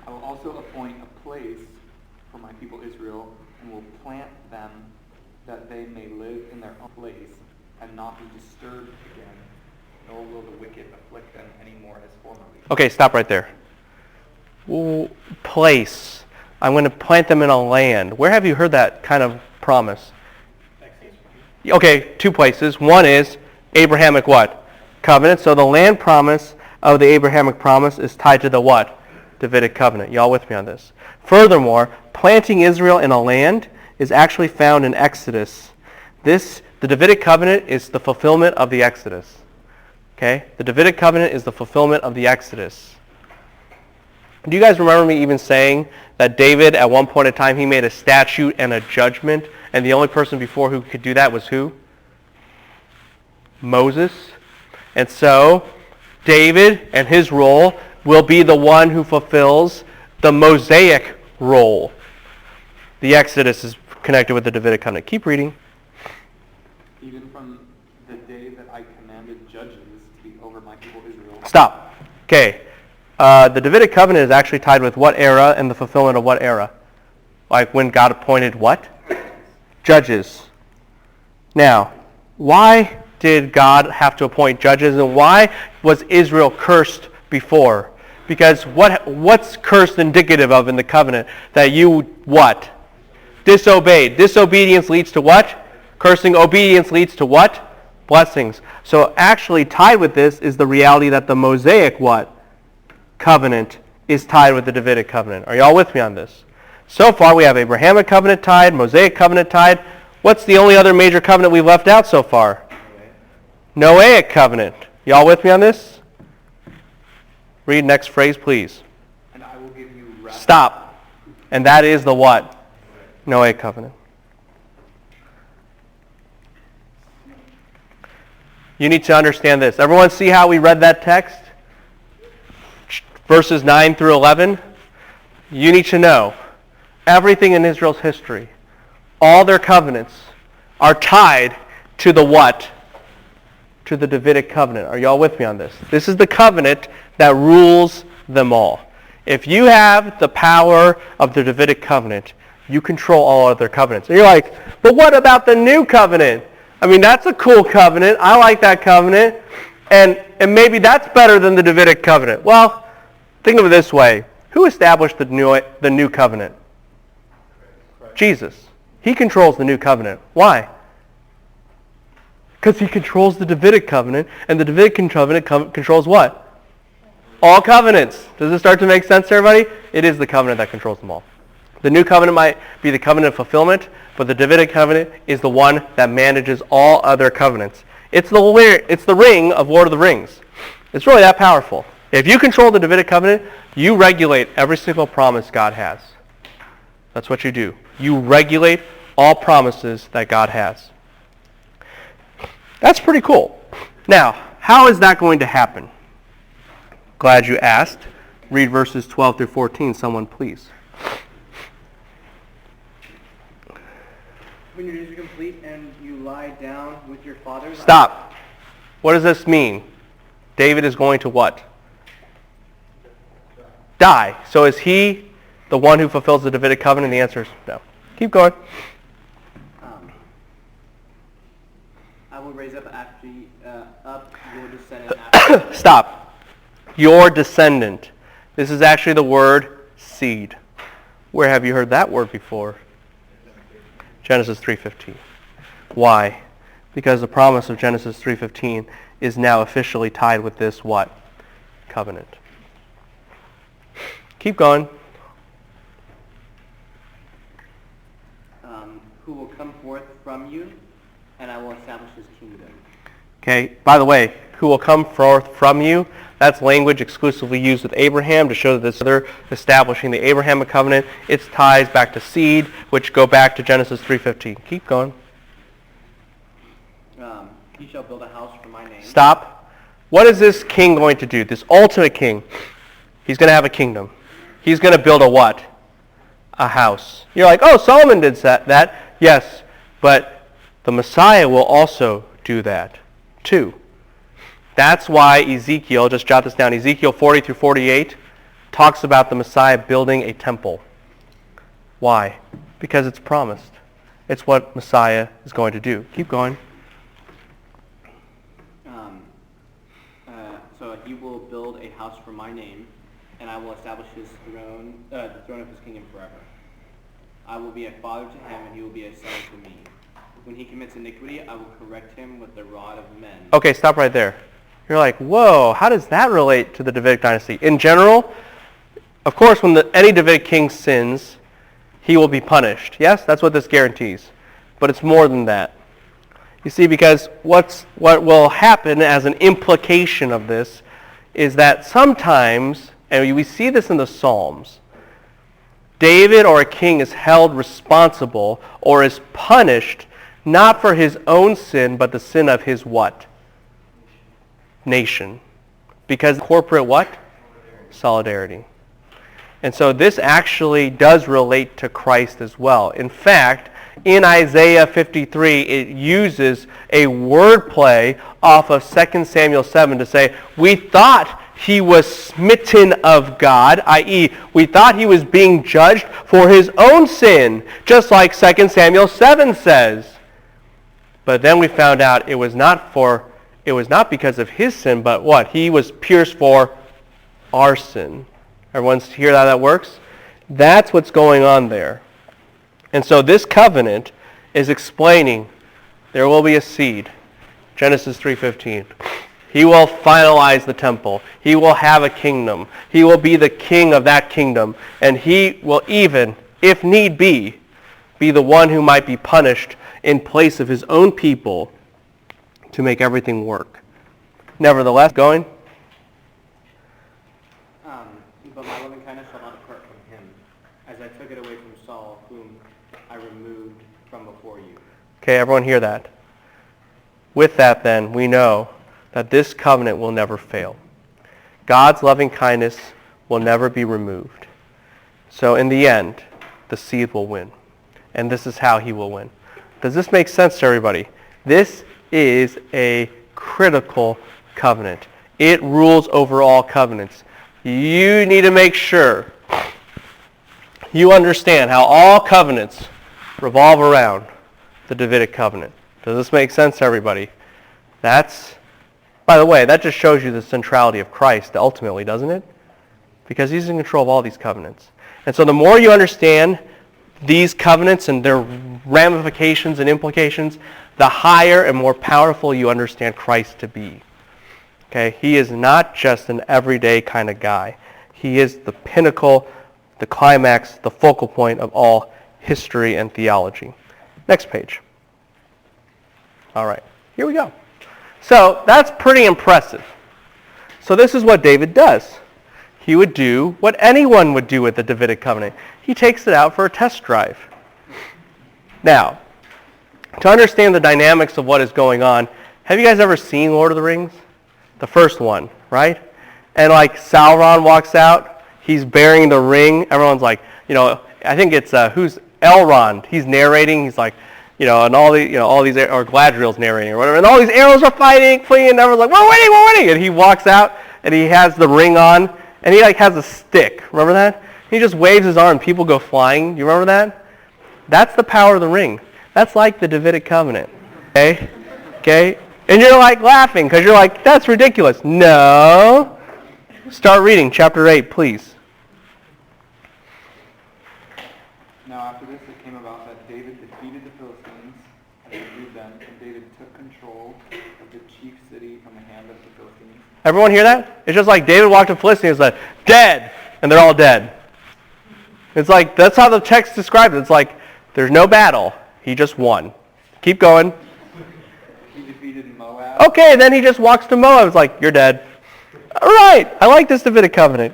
I will also appoint a place for my people Israel, and will plant them that they may live in their own place and not be disturbed again, nor will the wicked afflict them any more as formerly. Okay, stop right there. Place. I'm going to plant them in a land. Where have you heard that kind of promise? Okay, two places. One is Abrahamic what? Covenant. So the land promise of the Abrahamic promise is tied to the what? Davidic covenant. Y'all with me on this? Furthermore, planting Israel in a land is actually found in Exodus. The Davidic covenant is the fulfillment of the Exodus. Okay? The Davidic covenant is the fulfillment of the Exodus. Do you guys remember me even saying that David, at one point in time, he made a statute and a judgment, and the only person before who could do that was who? Moses. And so, David and his role will be the one who fulfills the Mosaic role. The Exodus is connected with the Davidic covenant. Keep reading. Even from the day that I commanded judges to be over my people Israel. Stop. Okay. The Davidic covenant is actually tied with what era and the fulfillment of what era? Like when God appointed what? Judges. Now, why did God have to appoint judges, and why was Israel cursed before? Because what's cursed indicative of in the covenant? That you what? Disobeyed. Disobedience leads to what? Cursing. Obedience leads to what? Blessings. So actually tied with this is the reality that the Mosaic what? Covenant is tied with the Davidic covenant. Are y'all with me on this? So far we have Abrahamic covenant tied, Mosaic covenant tied. What's the only other major covenant we've left out so far? Noahic covenant. Y'all with me on this? Read next phrase, please. And I will give you rest. Stop. And that is the what? Noahic covenant. You need to understand this. Everyone see how we read that text? Verses 9 through 11. You need to know everything in Israel's history, all their covenants are tied to the what? To the Davidic covenant. Are y'all with me on this? This is the covenant that rules them all. If you have the power of the Davidic covenant, you control all other covenants. And you're like, but what about the new covenant? I mean, that's a cool covenant. I like that covenant. And maybe that's better than the Davidic covenant. Well, think of it this way. Who established the new covenant? Christ. Jesus. He controls the new covenant. Why? Because he controls the Davidic covenant, and the Davidic covenant controls what? All covenants. Does this start to make sense to everybody? It is the covenant that controls them all. The new covenant might be the covenant of fulfillment, but the Davidic covenant is the one that manages all other covenants. It's the ring of Lord of the Rings. It's really that powerful. If you control the Davidic covenant, you regulate every single promise God has. That's what you do. You regulate all promises that God has. That's pretty cool. Now, how is that going to happen? Glad you asked. Read verses 12 through 14, someone please. When your days are complete and you lie down with your fathers... Stop. What does this mean? David is going to what? Die. So is he the one who fulfills the Davidic covenant? The answer is no. Keep going. I will raise up after your descendant after... Stop. your descendant. This is actually the word seed. Where have you heard that word before? Genesis 3:15. Why? Because the promise of Genesis 3:15 is now officially tied with this what? Covenant. Keep going. Who will come forth from you, and I will establish his kingdom. Okay, by the way, who will come forth from you, that's language exclusively used with Abraham to show that this other establishing the Abrahamic covenant. It ties back to seed, which go back to Genesis 3:15. Keep going. He shall build a house for my name. Stop. What is this king going to do? This ultimate king. He's going to have a kingdom. He's going to build a what? A house. You're like, oh, Solomon did that. Yes, but the Messiah will also do that too. That's why Ezekiel, just jot this down, Ezekiel 40 through 48 talks about the Messiah building a temple. Why? Because it's promised. It's what Messiah is going to do. Keep going. So he will build a house for my name, and I will establish his throne, the throne of his kingdom forever. I will be a father to him, and he will be a son to me. When he commits iniquity, I will correct him with the rod of men. Okay, stop right there. You're like, whoa, how does that relate to the Davidic dynasty? In general, of course, when any Davidic king sins, he will be punished. Yes, that's what this guarantees. But it's more than that. You see, because what will happen as an implication of this is that sometimes, and we see this in the Psalms, David or a king is held responsible or is punished not for his own sin, but the sin of his what? Nation. Because corporate what? Solidarity. And so this actually does relate to Christ as well. In fact, in Isaiah 53, it uses a wordplay off of 2 Samuel 7 to say, we thought he was smitten of God, i.e., we thought he was being judged for his own sin, just like 2 Samuel 7 says. But then we found out it was not because of his sin, but what? He was pierced for our sin. Everyone hear how that works? That's what's going on there. And so this covenant is explaining there will be a seed. Genesis 3:15. He will finalize the temple. He will have a kingdom. He will be the king of that kingdom. And he will even, if need be the one who might be punished in place of his own people to make everything work. Nevertheless, going? But my loving kindness shall not depart from him, as I took it away from Saul, whom I removed from before you. Okay, everyone hear that? With that, then, we know that this covenant will never fail. God's loving kindness will never be removed. So in the end, the seed will win. And this is how he will win. Does this make sense to everybody? This is a critical covenant. It rules over all covenants. You need to make sure you understand how all covenants revolve around the Davidic covenant. Does this make sense to everybody? By the way, that just shows you the centrality of Christ ultimately, doesn't it? Because he's in control of all these covenants. And so the more you understand these covenants and their ramifications and implications, the higher and more powerful you understand Christ to be. Okay? He is not just an everyday kind of guy. He is the pinnacle, the climax, the focal point of all history and theology. Next page. All right, here we go. So that's pretty impressive. So this is what David does. He would do what anyone would do with the Davidic covenant. He takes it out for a test drive. Now, to understand the dynamics of what is going on, have you guys ever seen Lord of the Rings? The first one, right? And like Sauron walks out, he's bearing the ring. Everyone's like, I think it's who's Elrond. He's narrating. He's like, and all these, or Gladriel's narrating or whatever. And all these arrows are flying, and everyone's like, we're winning. And he walks out and he has the ring on, and he like has a stick. Remember that? He just waves his arm. People go flying. You remember that? That's the power of the ring. That's like the Davidic covenant. Okay? And you're like laughing because you're like, that's ridiculous. No. Start reading chapter 8, please. Now after this it came about that David defeated the Philistines and subdued them, and David took control of the chief city from the hand of the Philistines. Everyone hear that? It's just like David walked to Philistines and said, dead, and they're all dead. It's like, that's how the text describes it. It's like, there's no battle. He just won. Keep going. He defeated Moab. Okay, then he just walks to Moab. It's like, you're dead. All right, I like this Davidic covenant.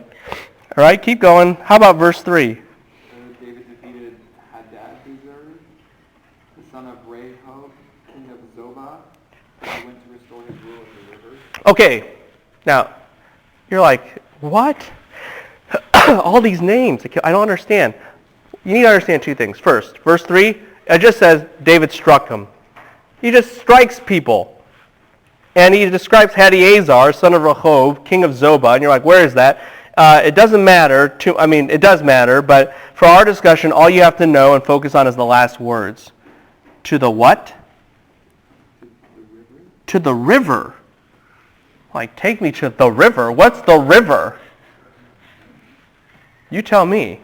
All right, keep going. How about verse 3? David defeated Hadadezer, the son of Rehob, king of Zobah, and he went to restore his rule of the river. Okay, now, you're like, what? All these names, I don't understand. You need to understand two things. First, verse 3, it just says David struck him. He just strikes people. And he describes Hadadezer, son of Rehob, king of Zobah, and you're like, where is that? It doesn't matter. It does matter, but for our discussion, all you have to know and focus on is the last words. To the what? To the river. Like, take me to the river. What's the river? You tell me.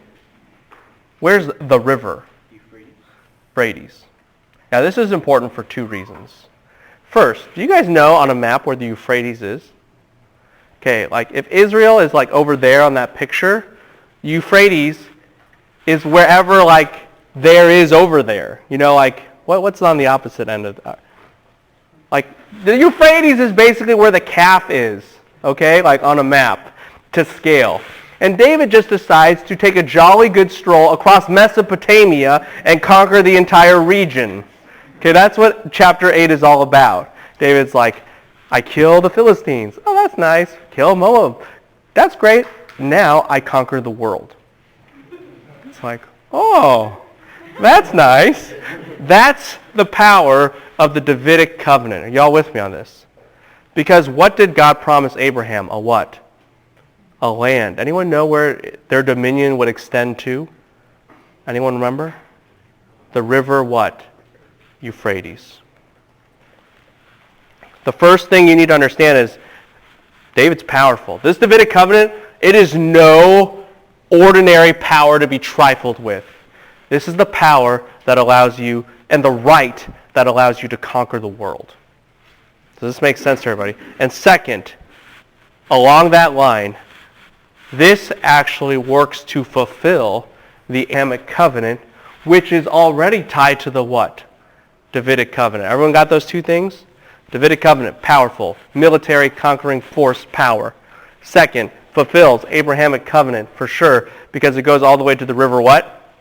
Where's the river? Euphrates. Now, this is important for two reasons. First, do you guys know on a map where the Euphrates is? Okay, like if Israel is like over there on that picture, Euphrates is wherever like there is over there. You know, like what's on the opposite end of that? Like the Euphrates is basically where the calf is, okay, like on a map to scale. And David just decides to take a jolly good stroll across Mesopotamia and conquer the entire region. Okay, that's what chapter 8 is all about. David's like, I kill the Philistines. Oh, that's nice. Kill Moab. That's great. Now I conquer the world. It's like, oh, that's nice. That's the power of the Davidic covenant. Are y'all with me on this? Because what did God promise Abraham? A what? A land. Anyone know where their dominion would extend to? Anyone remember? The river what? Euphrates. The first thing you need to understand is David's powerful. This Davidic covenant, it is no ordinary power to be trifled with. This is the power that allows you, and the right that allows you to conquer the world. Does this make sense to everybody? And second, along that line, this actually works to fulfill the Abrahamic covenant, which is already tied to the what? Davidic covenant. Everyone got those two things? Davidic covenant, powerful, military conquering force power. Second, fulfills Abrahamic covenant for sure, because it goes all the way to the river what?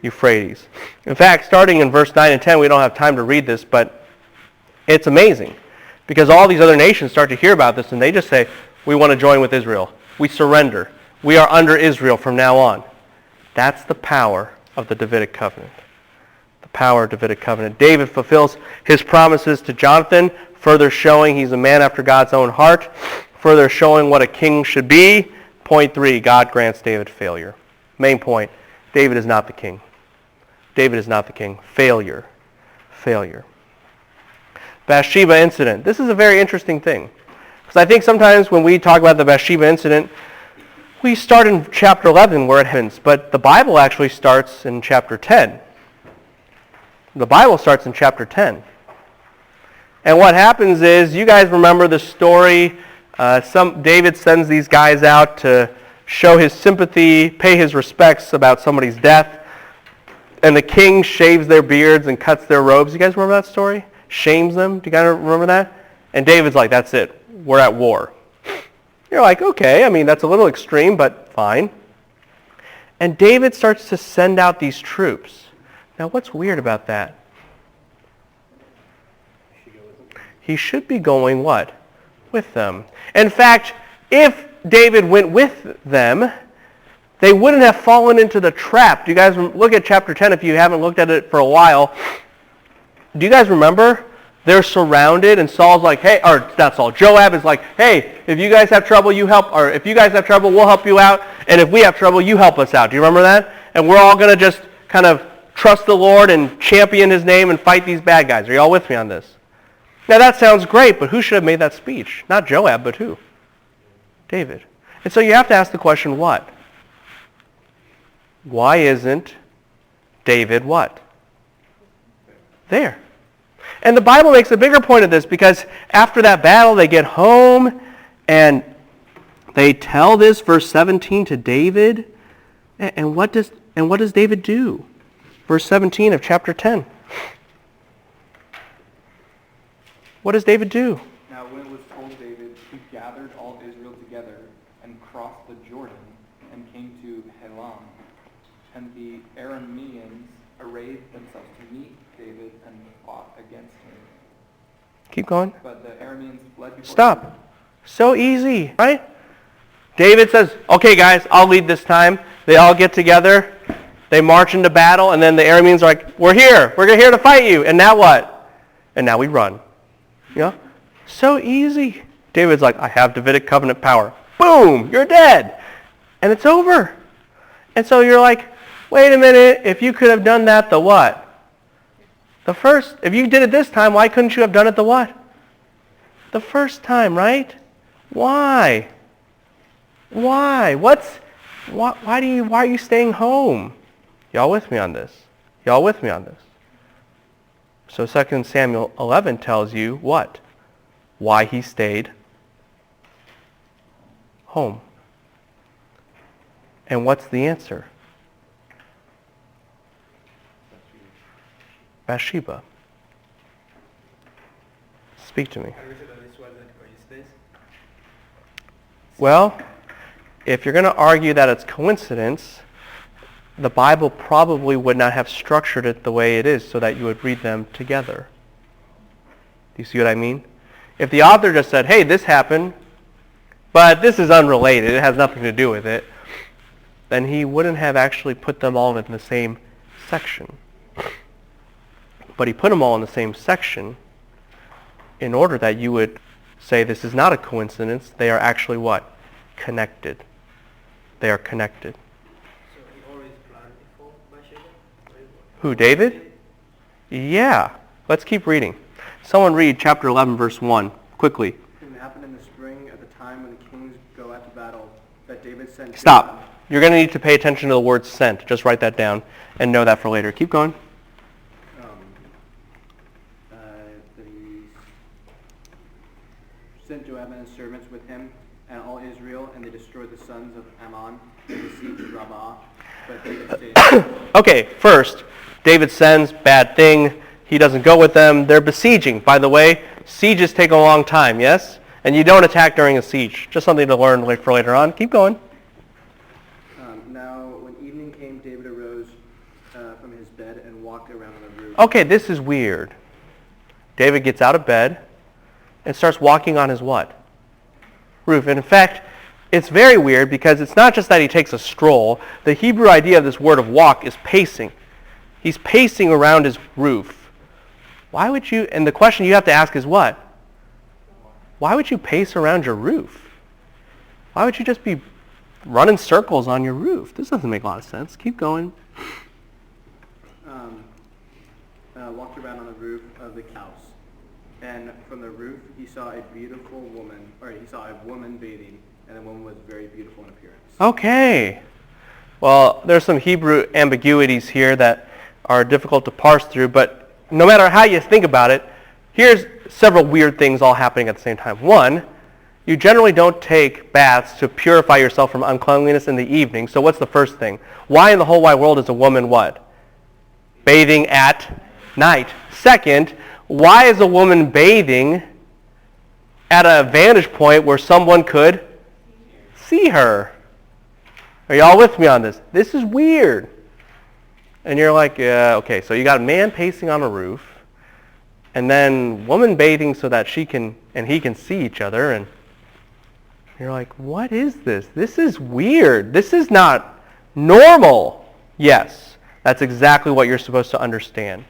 Euphrates. In fact, starting in verse 9 and 10, we don't have time to read this, but it's amazing. Because all these other nations start to hear about this, and they just say, we want to join with Israel. We surrender. We are under Israel from now on. That's the power of the Davidic covenant. The power of Davidic covenant. David fulfills his promises to Jonathan, further showing he's a man after God's own heart, further showing what a king should be. Point 3, God grants David failure. Main point, David is not the king. David is not the king. Failure. Failure. Bathsheba incident. This is a very interesting thing. Because I think sometimes when we talk about the Bathsheba incident, we start in chapter 11 where it happens, but the Bible actually starts in chapter 10. The Bible starts in chapter 10. And what happens is, you guys remember the story, David sends these guys out to show his sympathy, pay his respects about somebody's death, and the king shaves their beards and cuts their robes. You guys remember that story? Shames them. Do you guys remember that? And David's like, that's it. We're at war. You're like, okay, I mean, that's a little extreme, but fine. And David starts to send out these troops. Now, what's weird about that? He should be going what? With them. In fact, if David went with them, they wouldn't have fallen into the trap. Do you guys look at chapter 10 if you haven't looked at it for a while? Do you guys remember? They're surrounded, and Saul's like, hey, or not Saul, Joab is like, hey, if you guys have trouble, you help, or if you guys have trouble, we'll help you out, and if we have trouble, you help us out. Do you remember that? And we're all going to just kind of trust the Lord and champion his name and fight these bad guys. Are you all with me on this? Now that sounds great, but who should have made that speech? Not Joab, but who? David. And so you have to ask the question, what? Why isn't David what? There. And the Bible makes a bigger point of this because after that battle, they get home and they tell this, verse 17, to David. And what does David do? Verse 17 of chapter 10. What does David do? Now when it was told David, he gathered all Israel together and crossed the Jordan and came to Helam. And the Arameans arrayed themselves to meet David and fought against him. Keep going. But the Arameans fled before Stop. David. So easy, right? David says, okay guys, I'll lead this time. They all get together. They march into battle, and then the Arameans are like, we're here. We're here to fight you. And now what? And now we run. You know? So easy. David's like, I have Davidic covenant power. Boom! You're dead. And it's over. And so you're like, wait a minute. If you could have done that, the what? The first. If you did it this time, why couldn't you have done it the what? The first time, right? Why? Why? Why are you staying home? Y'all with me on this? Y'all with me on this? So 2 Samuel 11 tells you what? Why he stayed home. And what's the answer? Bathsheba. Speak to me. Well, if you're going to argue that it's coincidence, the Bible probably would not have structured it the way it is so that you would read them together. Do you see what I mean? If the author just said, hey, this happened, but this is unrelated, it has nothing to do with it, then he wouldn't have actually put them all in the same section. But he put them all in the same section in order that you would say this is not a coincidence. They are actually what? Connected. They are connected. So he always planned before Bathsheba? Who, David? Yeah. Let's keep reading. Someone read chapter 11, verse 1, quickly. It happened in the spring at the time when the kings go out to battle that David sent... Stop. You're going to need to pay attention to the word sent. Just write that down and know that for later. Keep going. That he sent Joab and his servants with him and all Israel, and they destroyed the sons of Ammon and besieged Rabbah. But David stayed. Okay, first, David sends, bad thing. He doesn't go with them. They're besieging. By the way, sieges take a long time, yes? And you don't attack during a siege. Just something to learn for later on. Keep going. Now, when evening came, David arose from his bed and walked around on the roof. Okay, this is weird. David gets out of bed and starts walking on his what? Roof. And in fact, it's very weird because it's not just that he takes a stroll. The Hebrew idea of this word of walk is pacing. He's pacing around his roof. Why would you, and the question you have to ask is what? Why would you pace around your roof? Why would you just be running circles on your roof? This doesn't make a lot of sense. Keep going. Walked around on the roof of the house, and from the roof he saw a beautiful woman, or he saw a woman bathing, and the woman was very beautiful in appearance. Okay. Well, there's some Hebrew ambiguities here that are difficult to parse through, but no matter how you think about it, here's several weird things all happening at the same time. One, you generally don't take baths to purify yourself from uncleanliness in the evening, so what's the first thing? Why in the whole wide world is a woman what? Bathing at night. Second, why is a woman bathing at a vantage point where someone could see her? Are y'all with me on this? This is weird. And you're like, yeah, okay, so you got a man pacing on a roof, and then woman bathing so that she can and he can see each other, and you're like, what is this? This is weird. This is not normal. Yes, that's exactly what you're supposed to understand.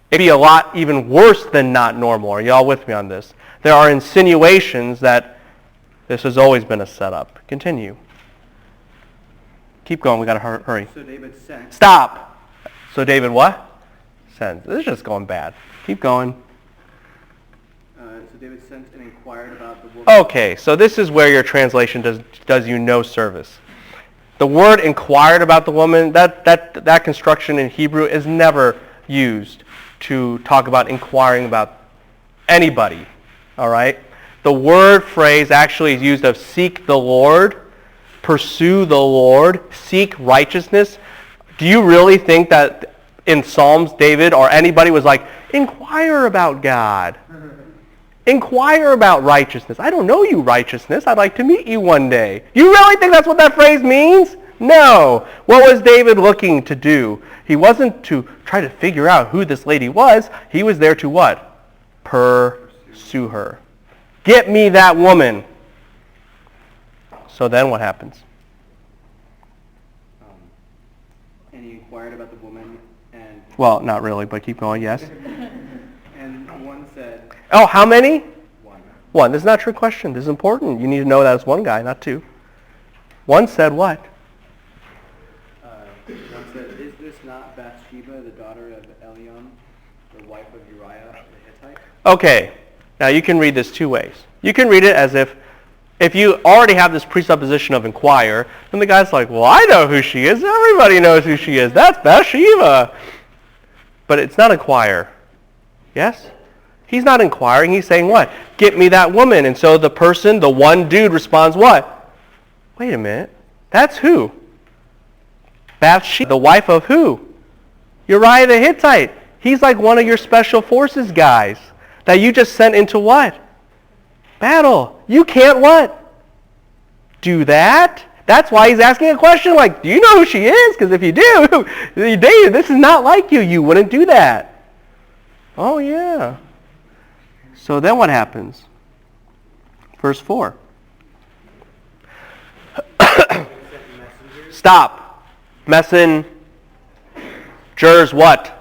It'd be a lot even worse than not normal. Are y'all with me on this? There are insinuations that this has always been a setup. Continue. Keep going. We got to hurry. So David sent. Stop. So David what? Sends. This is just going bad. Keep going. So So David sent and inquired about the woman. Okay, so this is where your translation does you no service. The word inquired about the woman, that construction in Hebrew is never used to talk about inquiring about anybody. All right? The word phrase actually is used of seek the Lord, pursue the Lord, seek righteousness. Do you really think that in Psalms, David or anybody was like, inquire about God? Inquire about righteousness. I don't know you, righteousness. I'd like to meet you one day. You really think that's what that phrase means? No. What was David looking to do? He wasn't to try to figure out who this lady was. He was there to what? Pursue her. Get me that woman. So then what happens? And he inquired about the woman, and Well, not really, but keep going, yes. and one said, Oh, how many? one. One. This is not a trick question. This is important. You need to know that it's one guy, not two. One said what? One said, is this not Bathsheba, the daughter of Eliam, the wife of Uriah the Hittite? Okay. Now you can read this two ways. You can read it as if you already have this presupposition of inquire, then the guy's like, well, I know who she is. Everybody knows who she is. That's Bathsheba. But it's not inquire. Yes? He's not inquiring. He's saying what? Get me that woman. And so the person, the one dude responds what? Wait a minute. That's who? Bathsheba, the wife of who? Uriah the Hittite. He's like one of your special forces guys that you just sent into what? Battle. You can't what? Do that? That's why he's asking a question like, do you know who she is? Because if you do, David, this is not like you. You wouldn't do that. Oh, yeah. So then what happens? Verse 4. Stop. Messengers what?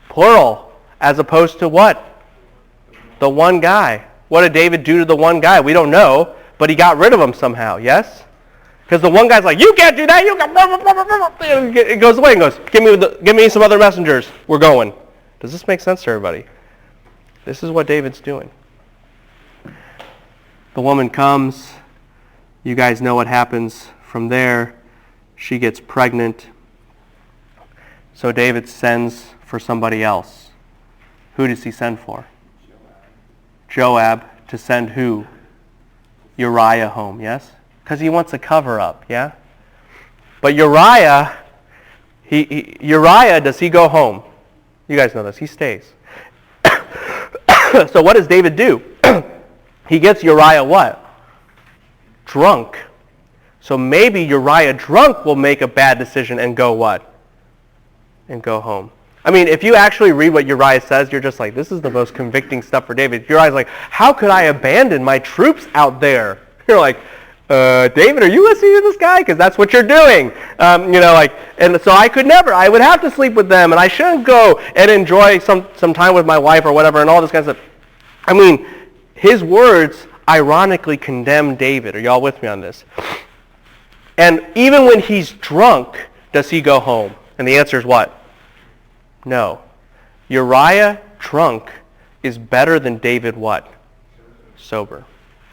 Plural. As opposed to what? The one guy. What did David do to the one guy? We don't know, but he got rid of him somehow, yes? Because the one guy's like, you can't do that, you can't... It goes away and goes, give me some other messengers. We're going. Does this make sense to everybody? This is what David's doing. The woman comes. You guys know what happens from there. She gets pregnant. So David sends for somebody else. Who does he send for? Joab to send who? Uriah home, yes? Because he wants a cover-up, yeah? But Uriah, does he go home? You guys know this. He stays. So what does David do? He gets Uriah what? Drunk. So maybe Uriah drunk will make a bad decision and go what? And go home. I mean, if you actually read what Uriah says, you're just like, this is the most convicting stuff for David. Uriah's like, how could I abandon my troops out there? You're like, David, are you listening to this guy? Because that's what you're doing. And so I would have to sleep with them, and I shouldn't go and enjoy some time with my wife or whatever, and all this kind of stuff. I mean, his words ironically condemn David. Are y'all with me on this? And even when he's drunk, does he go home? And the answer is what? No. Uriah drunk is better than David what? Sober.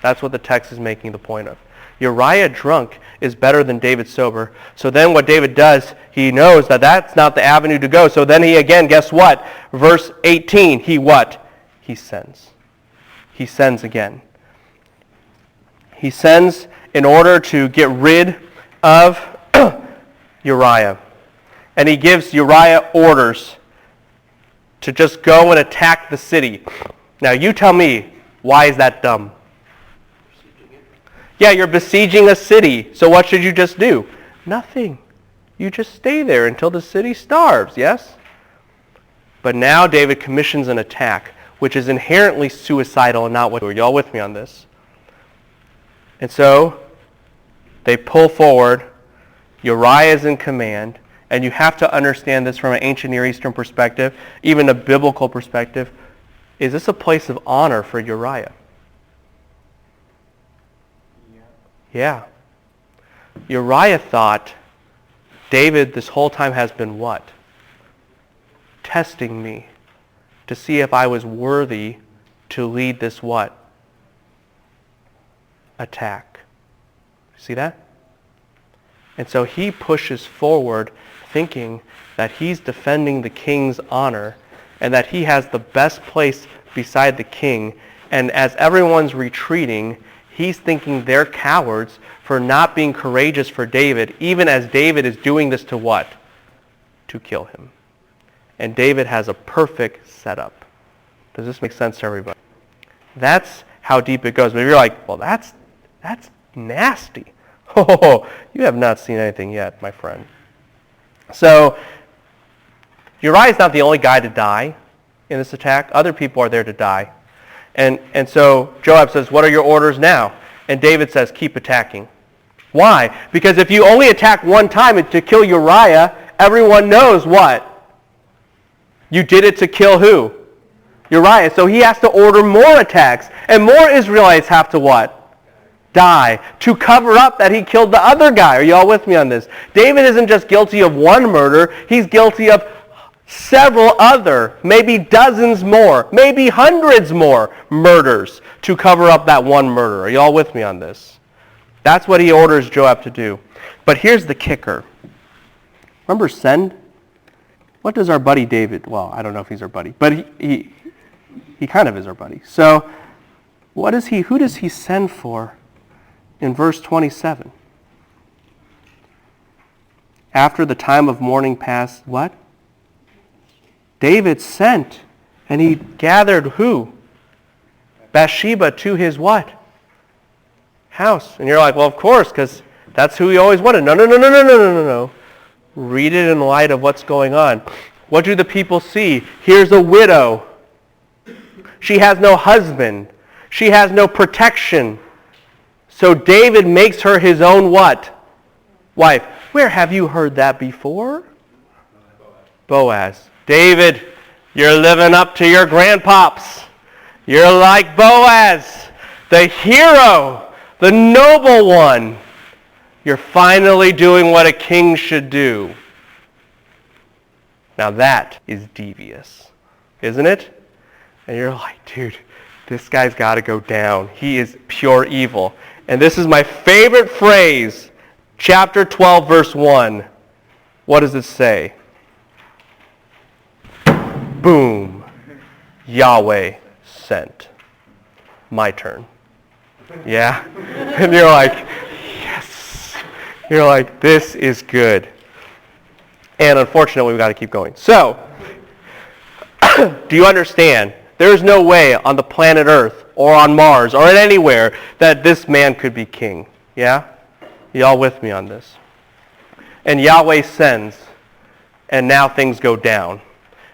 That's what the text is making the point of. Uriah drunk is better than David sober. So then what David does, he knows that that's not the avenue to go. So then he again, guess what? Verse 18, he what? He sends. He sends again. He sends in order to get rid of Uriah. And he gives Uriah orders to just go and attack the city. Now you tell me, why is that dumb? Yeah, you're besieging a city. So what should you just do? Nothing. You just stay there until the city starves, yes? But now David commissions an attack, which is inherently suicidal and not what... Are y'all with me on this? And so they pull forward. Uriah is in command. And you have to understand this from an ancient Near Eastern perspective, even a biblical perspective. Is this a place of honor for Uriah? Yeah. Uriah thought, David this whole time has been what? Testing me to see if I was worthy to lead this what? Attack. See that? And so he pushes forward thinking that he's defending the king's honor and that he has the best place beside the king. And as everyone's retreating, he's thinking they're cowards for not being courageous for David, even as David is doing this to what? To kill him. And David has a perfect setup. Does this make sense to everybody? That's how deep it goes. But if you're like, well, that's nasty. Oh, you have not seen anything yet, my friend. So, Uriah's not the only guy to die in this attack. Other people are there to die. And so Joab says, what are your orders now? And David says, keep attacking. Why? Because if you only attack one time to kill Uriah, everyone knows what? You did it to kill who? Uriah. So he has to order more attacks. And more Israelites have to what? Die. To cover up that he killed the other guy. Are you all with me on this? David isn't just guilty of one murder. He's guilty of several other, maybe dozens more, maybe hundreds more murders to cover up that one murder. Are you all with me on this? That's what he orders Joab to do. But here's the kicker. Remember send? What does our buddy David, well, I don't know if he's our buddy, but he kind of is our buddy. So who does he send for in verse 27? After the time of mourning passed, what? David sent, and he gathered who? Bathsheba to his what? House. And you're like, well, of course, because that's who he always wanted. No. Read it in light of what's going on. What do the people see? Here's a widow. She has no husband. She has no protection. So David makes her his own what? Wife. Where have you heard that before? Boaz. David, you're living up to your grandpops. You're like Boaz, the hero, the noble one. You're finally doing what a king should do. Now that is devious, isn't it? And you're like, dude, this guy's got to go down. He is pure evil. And this is my favorite phrase, chapter 12, verse 1. What does it say? Boom. Yahweh sent. My turn. Yeah? And you're like, yes. You're like, this is good. And unfortunately, we've got to keep going. So, do you understand? There's no way on the planet Earth or on Mars or anywhere that this man could be king. Yeah? Y'all with me on this? And Yahweh sends, and now things go down.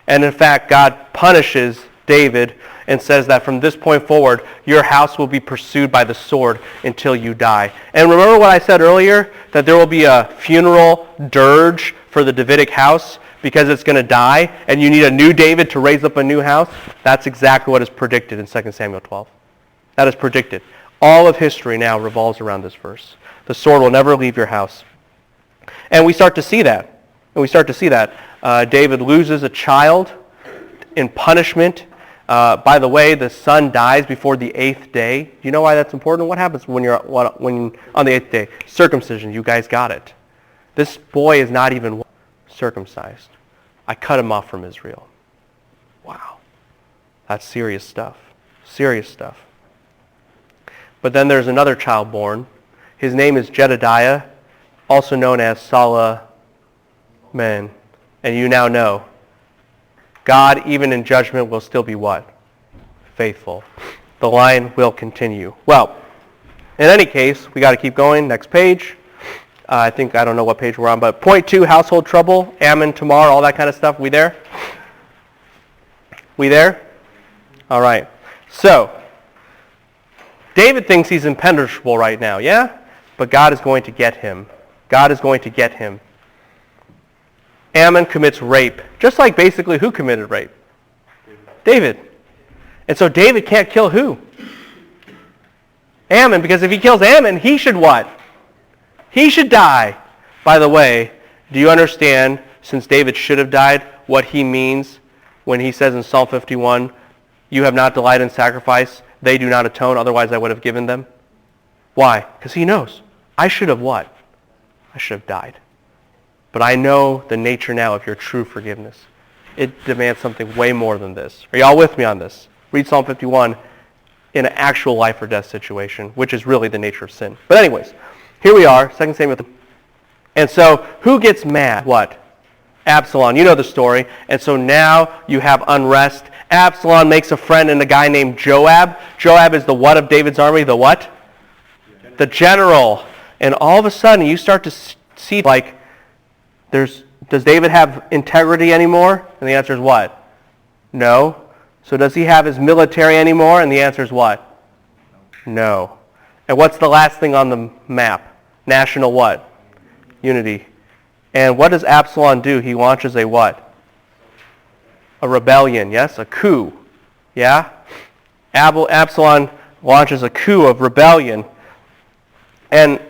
And in fact, God punishes David and says that from this point forward, your house will be pursued by the sword until you die. And remember what I said earlier? That there will be a funeral dirge for the Davidic house because it's going to die, and you need a new David to raise up a new house? That's exactly what is predicted in 2 Samuel 12. That is predicted. All of history now revolves around this verse. The sword will never leave your house. And we start to see that. David loses a child in punishment. By the way, the son dies before the 8th day. Do you know why that's important? What happens when you're on the 8th day? Circumcision. You guys got it. This boy is not even circumcised. I cut him off from Israel. Wow. That's serious stuff. Serious stuff. But then there's another child born. His name is Jedediah, also known as Solomon. And you now know, God, even in judgment, will still be what? Faithful. The line will continue. Well, in any case, we got to keep going. Next page. I don't know what page we're on, but point 2, household trouble, Ammon, Tamar, all that kind of stuff. We there? We there? All right. So, David thinks he's impenetrable right now, yeah? But God is going to get him. God is going to get him. Ammon commits rape. Just like basically who committed rape? David. And so David can't kill who? Ammon, because if he kills Ammon, he should what? He should die. By the way, do you understand, since David should have died, what he means when he says in Psalm 51, you have not delighted in sacrifice, they do not atone, otherwise I would have given them? Why? Because he knows. I should have what? I should have died. But I know the nature now of your true forgiveness. It demands something way more than this. Are y'all with me on this? Read Psalm 51 in an actual life or death situation, which is really the nature of sin. But anyways, here we are, 2 Samuel. And so, who gets mad? What? Absalom. You know the story. And so now you have unrest. Absalom makes a friend in a guy named Joab. Joab is the what of David's army? The what? The general. And all of a sudden you start to see like, does David have integrity anymore? And the answer is what? No. So does he have his military anymore? And the answer is what? No. And what's the last thing on the map? National what? Unity. And what does Absalom do? He launches a what? A rebellion, yes? A coup. Yeah? Absalom launches a coup of rebellion. And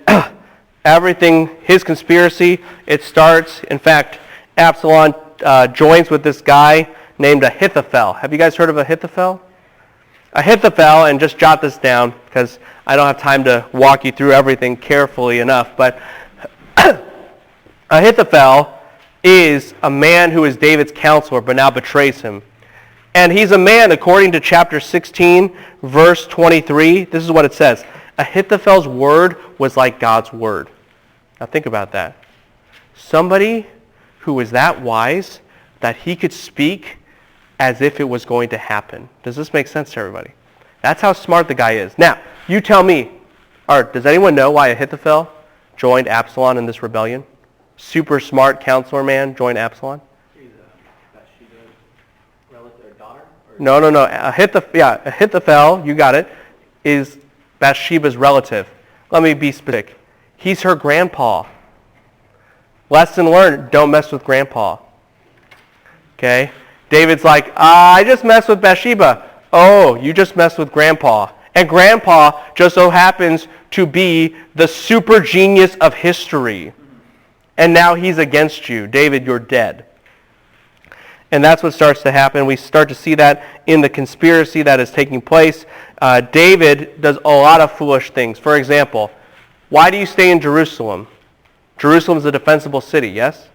everything, his conspiracy, it starts. In fact, Absalom joins with this guy named Ahithophel. Have you guys heard of Ahithophel? Ahithophel, and just jot this down because I don't have time to walk you through everything carefully enough, but Ahithophel is a man who is David's counselor but now betrays him. And he's a man, according to chapter 16, verse 23, this is what it says. Ahithophel's word was like God's word. Now think about that. Somebody who was that wise that he could speak as if it was going to happen. Does this make sense to everybody? That's how smart the guy is. Now, you tell me, does anyone know why Ahithophel joined Absalom in this rebellion? Super smart counselor man joined Absalom? He's Bathsheba's relative or daughter? Or No. Ahithophel, you got it, is Bathsheba's relative. Let me be specific. He's her grandpa. Lesson learned, don't mess with grandpa. Okay? David's like, I just messed with Bathsheba. Oh, you just messed with grandpa. And grandpa just so happens to be the super genius of history. And now he's against you. David, you're dead. And that's what starts to happen. We start to see that in the conspiracy that is taking place. David does a lot of foolish things. For example, why do you stay in Jerusalem? Jerusalem is a defensible city, yes?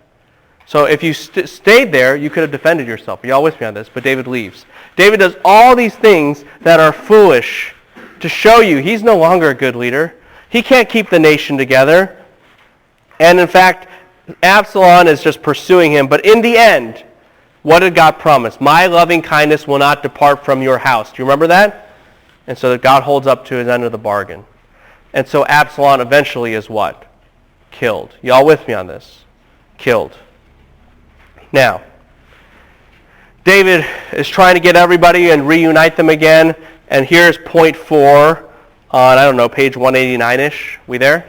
So if you stayed there, you could have defended yourself. Are y'all with me on this? But David leaves. David does all these things that are foolish to show you he's no longer a good leader. He can't keep the nation together. And in fact, Absalom is just pursuing him. But in the end, what did God promise? My loving kindness will not depart from your house. Do you remember that? And so that God holds up to his end of the bargain. And so Absalom eventually is what? Killed. Y'all with me on this? Killed. Now, David is trying to get everybody and reunite them again. And here's point 4 on, page 189-ish. We there?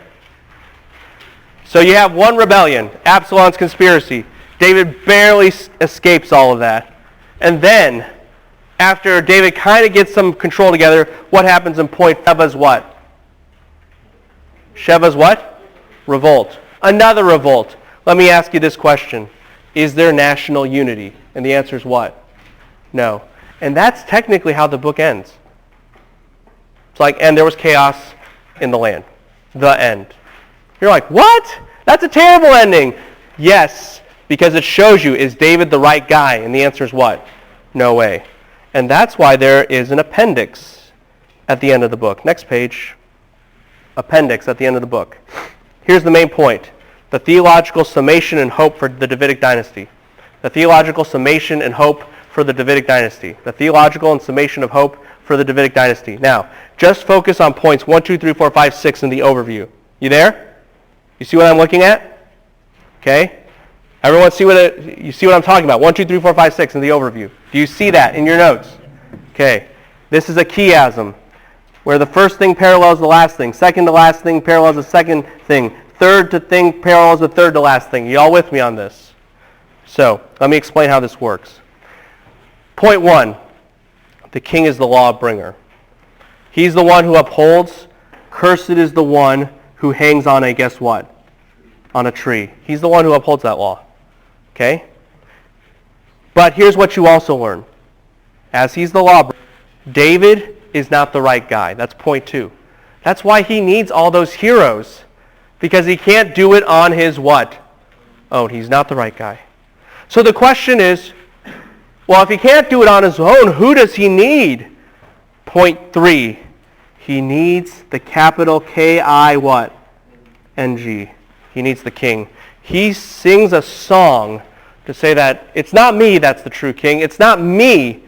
So you have one rebellion, Absalom's conspiracy. David barely escapes all of that. And then, after David kind of gets some control together, what happens in point Sheba's what? Sheba's what? Revolt. Another revolt. Let me ask you this question. Is there national unity? And the answer is what? No. And that's technically how the book ends. It's like, and there was chaos in the land. The end. You're like, what? That's a terrible ending. Yes, because it shows you, is David the right guy? And the answer is what? No way. And that's why there is an appendix at the end of the book. Next page. Appendix at the end of the book. Here's the main point. The theological summation and hope for the Davidic dynasty. The theological summation and hope for the Davidic dynasty. The theological and summation of hope for the Davidic dynasty. Now, just focus on points 1, 2, 3, 4, 5, 6 in the overview. You there? You see what I'm looking at? Okay? Everyone you see what I'm talking about? 1, 2, 3, 4, 5, 6 in the overview. Do you see that in your notes? Okay. This is a chiasm, where the first thing parallels the last thing. Second to last thing parallels the second thing. Third to thing parallels the third to last thing. You all with me on this? So, let me explain how this works. Point 1. The king is the law bringer. He's the one who upholds. Cursed is the one who hangs on a, guess what? On a tree. He's the one who upholds that law. Okay? But here's what you also learn. As he's the lawbreaker, David is not the right guy. That's point 2. That's why he needs all those heroes. Because he can't do it on his what? Own. He's not the right guy. So the question is, well, if he can't do it on his own, who does he need? Point 3. He needs the capital K-I what? N-G. He needs the king. He sings a song to say that it's not me that's the true king. It's not me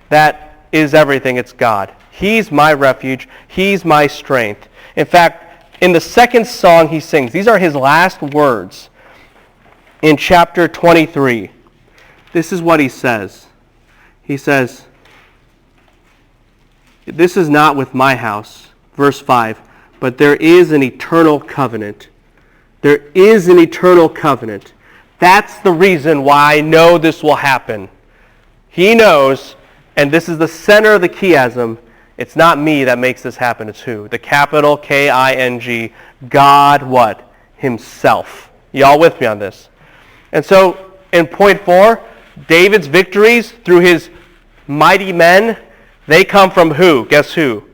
that is everything. It's God. He's my refuge. He's my strength. In fact, in the second song he sings, these are his last words in chapter 23. This is what he says. He says, "This is not with my house," verse 5, "but there is an eternal covenant." There is an eternal covenant. That's the reason why I know this will happen. He knows, and this is the center of the chiasm, it's not me that makes this happen, it's who? The capital K-I-N-G, God what? Himself. Y'all with me on this? And so, in point 4, David's victories through his mighty men, they come from who? Guess who?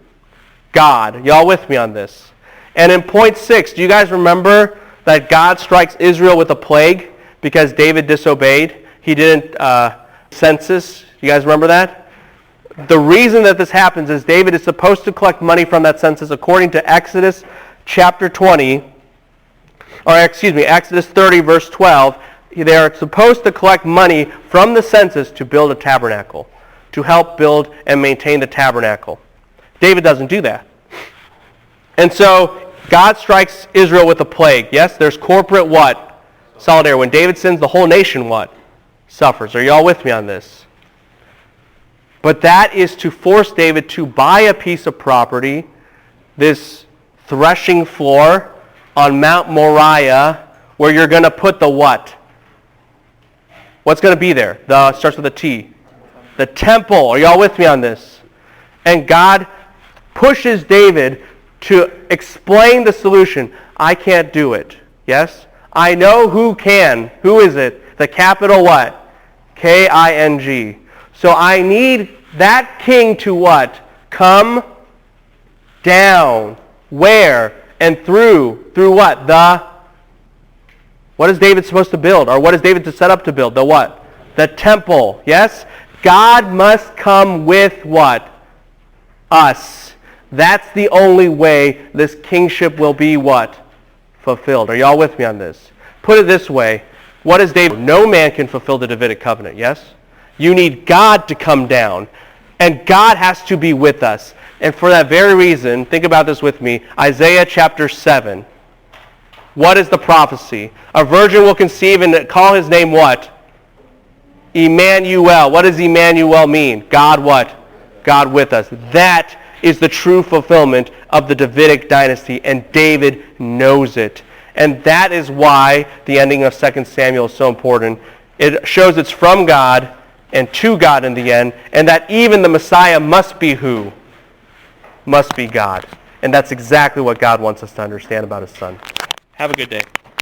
God. Y'all with me on this? And in point 6, do you guys remember that God strikes Israel with a plague because David disobeyed? He didn't census. You guys remember that? The reason that this happens is David is supposed to collect money from that census according to Exodus chapter 20, Exodus 30 verse 12. They are supposed to collect money from the census to build a tabernacle, to help build and maintain the tabernacle. David doesn't do that. And so God strikes Israel with a plague. Yes, there's corporate what? Solidarity. When David sins, the whole nation what? Suffers. Are you all with me on this? But that is to force David to buy a piece of property, this threshing floor on Mount Moriah, where you're going to put the what? What's going to be there? Starts with a T. The temple. Are you all with me on this? And God pushes David to explain the solution. I can't do it. Yes? I know who can. Who is it? The capital what? K-I-N-G. So I need that king to what? Come down. Where? And through. Through what? What is David supposed to build? Or what is David to set up to build? The what? The temple. Yes? God must come with what? Us. That's the only way this kingship will be what? Fulfilled. Are you all with me on this? Put it this way. What is David? No man can fulfill the Davidic covenant, yes? You need God to come down. And God has to be with us. And for that very reason, think about this with me. Isaiah chapter 7. What is the prophecy? A virgin will conceive and call his name what? Emmanuel. What does Emmanuel mean? God what? God with us. That is the true fulfillment of the Davidic dynasty, and David knows it. And that is why the ending of 2 Samuel is so important. It shows it's from God and to God in the end, and that even the Messiah must be who? Must be God. And that's exactly what God wants us to understand about his Son. Have a good day.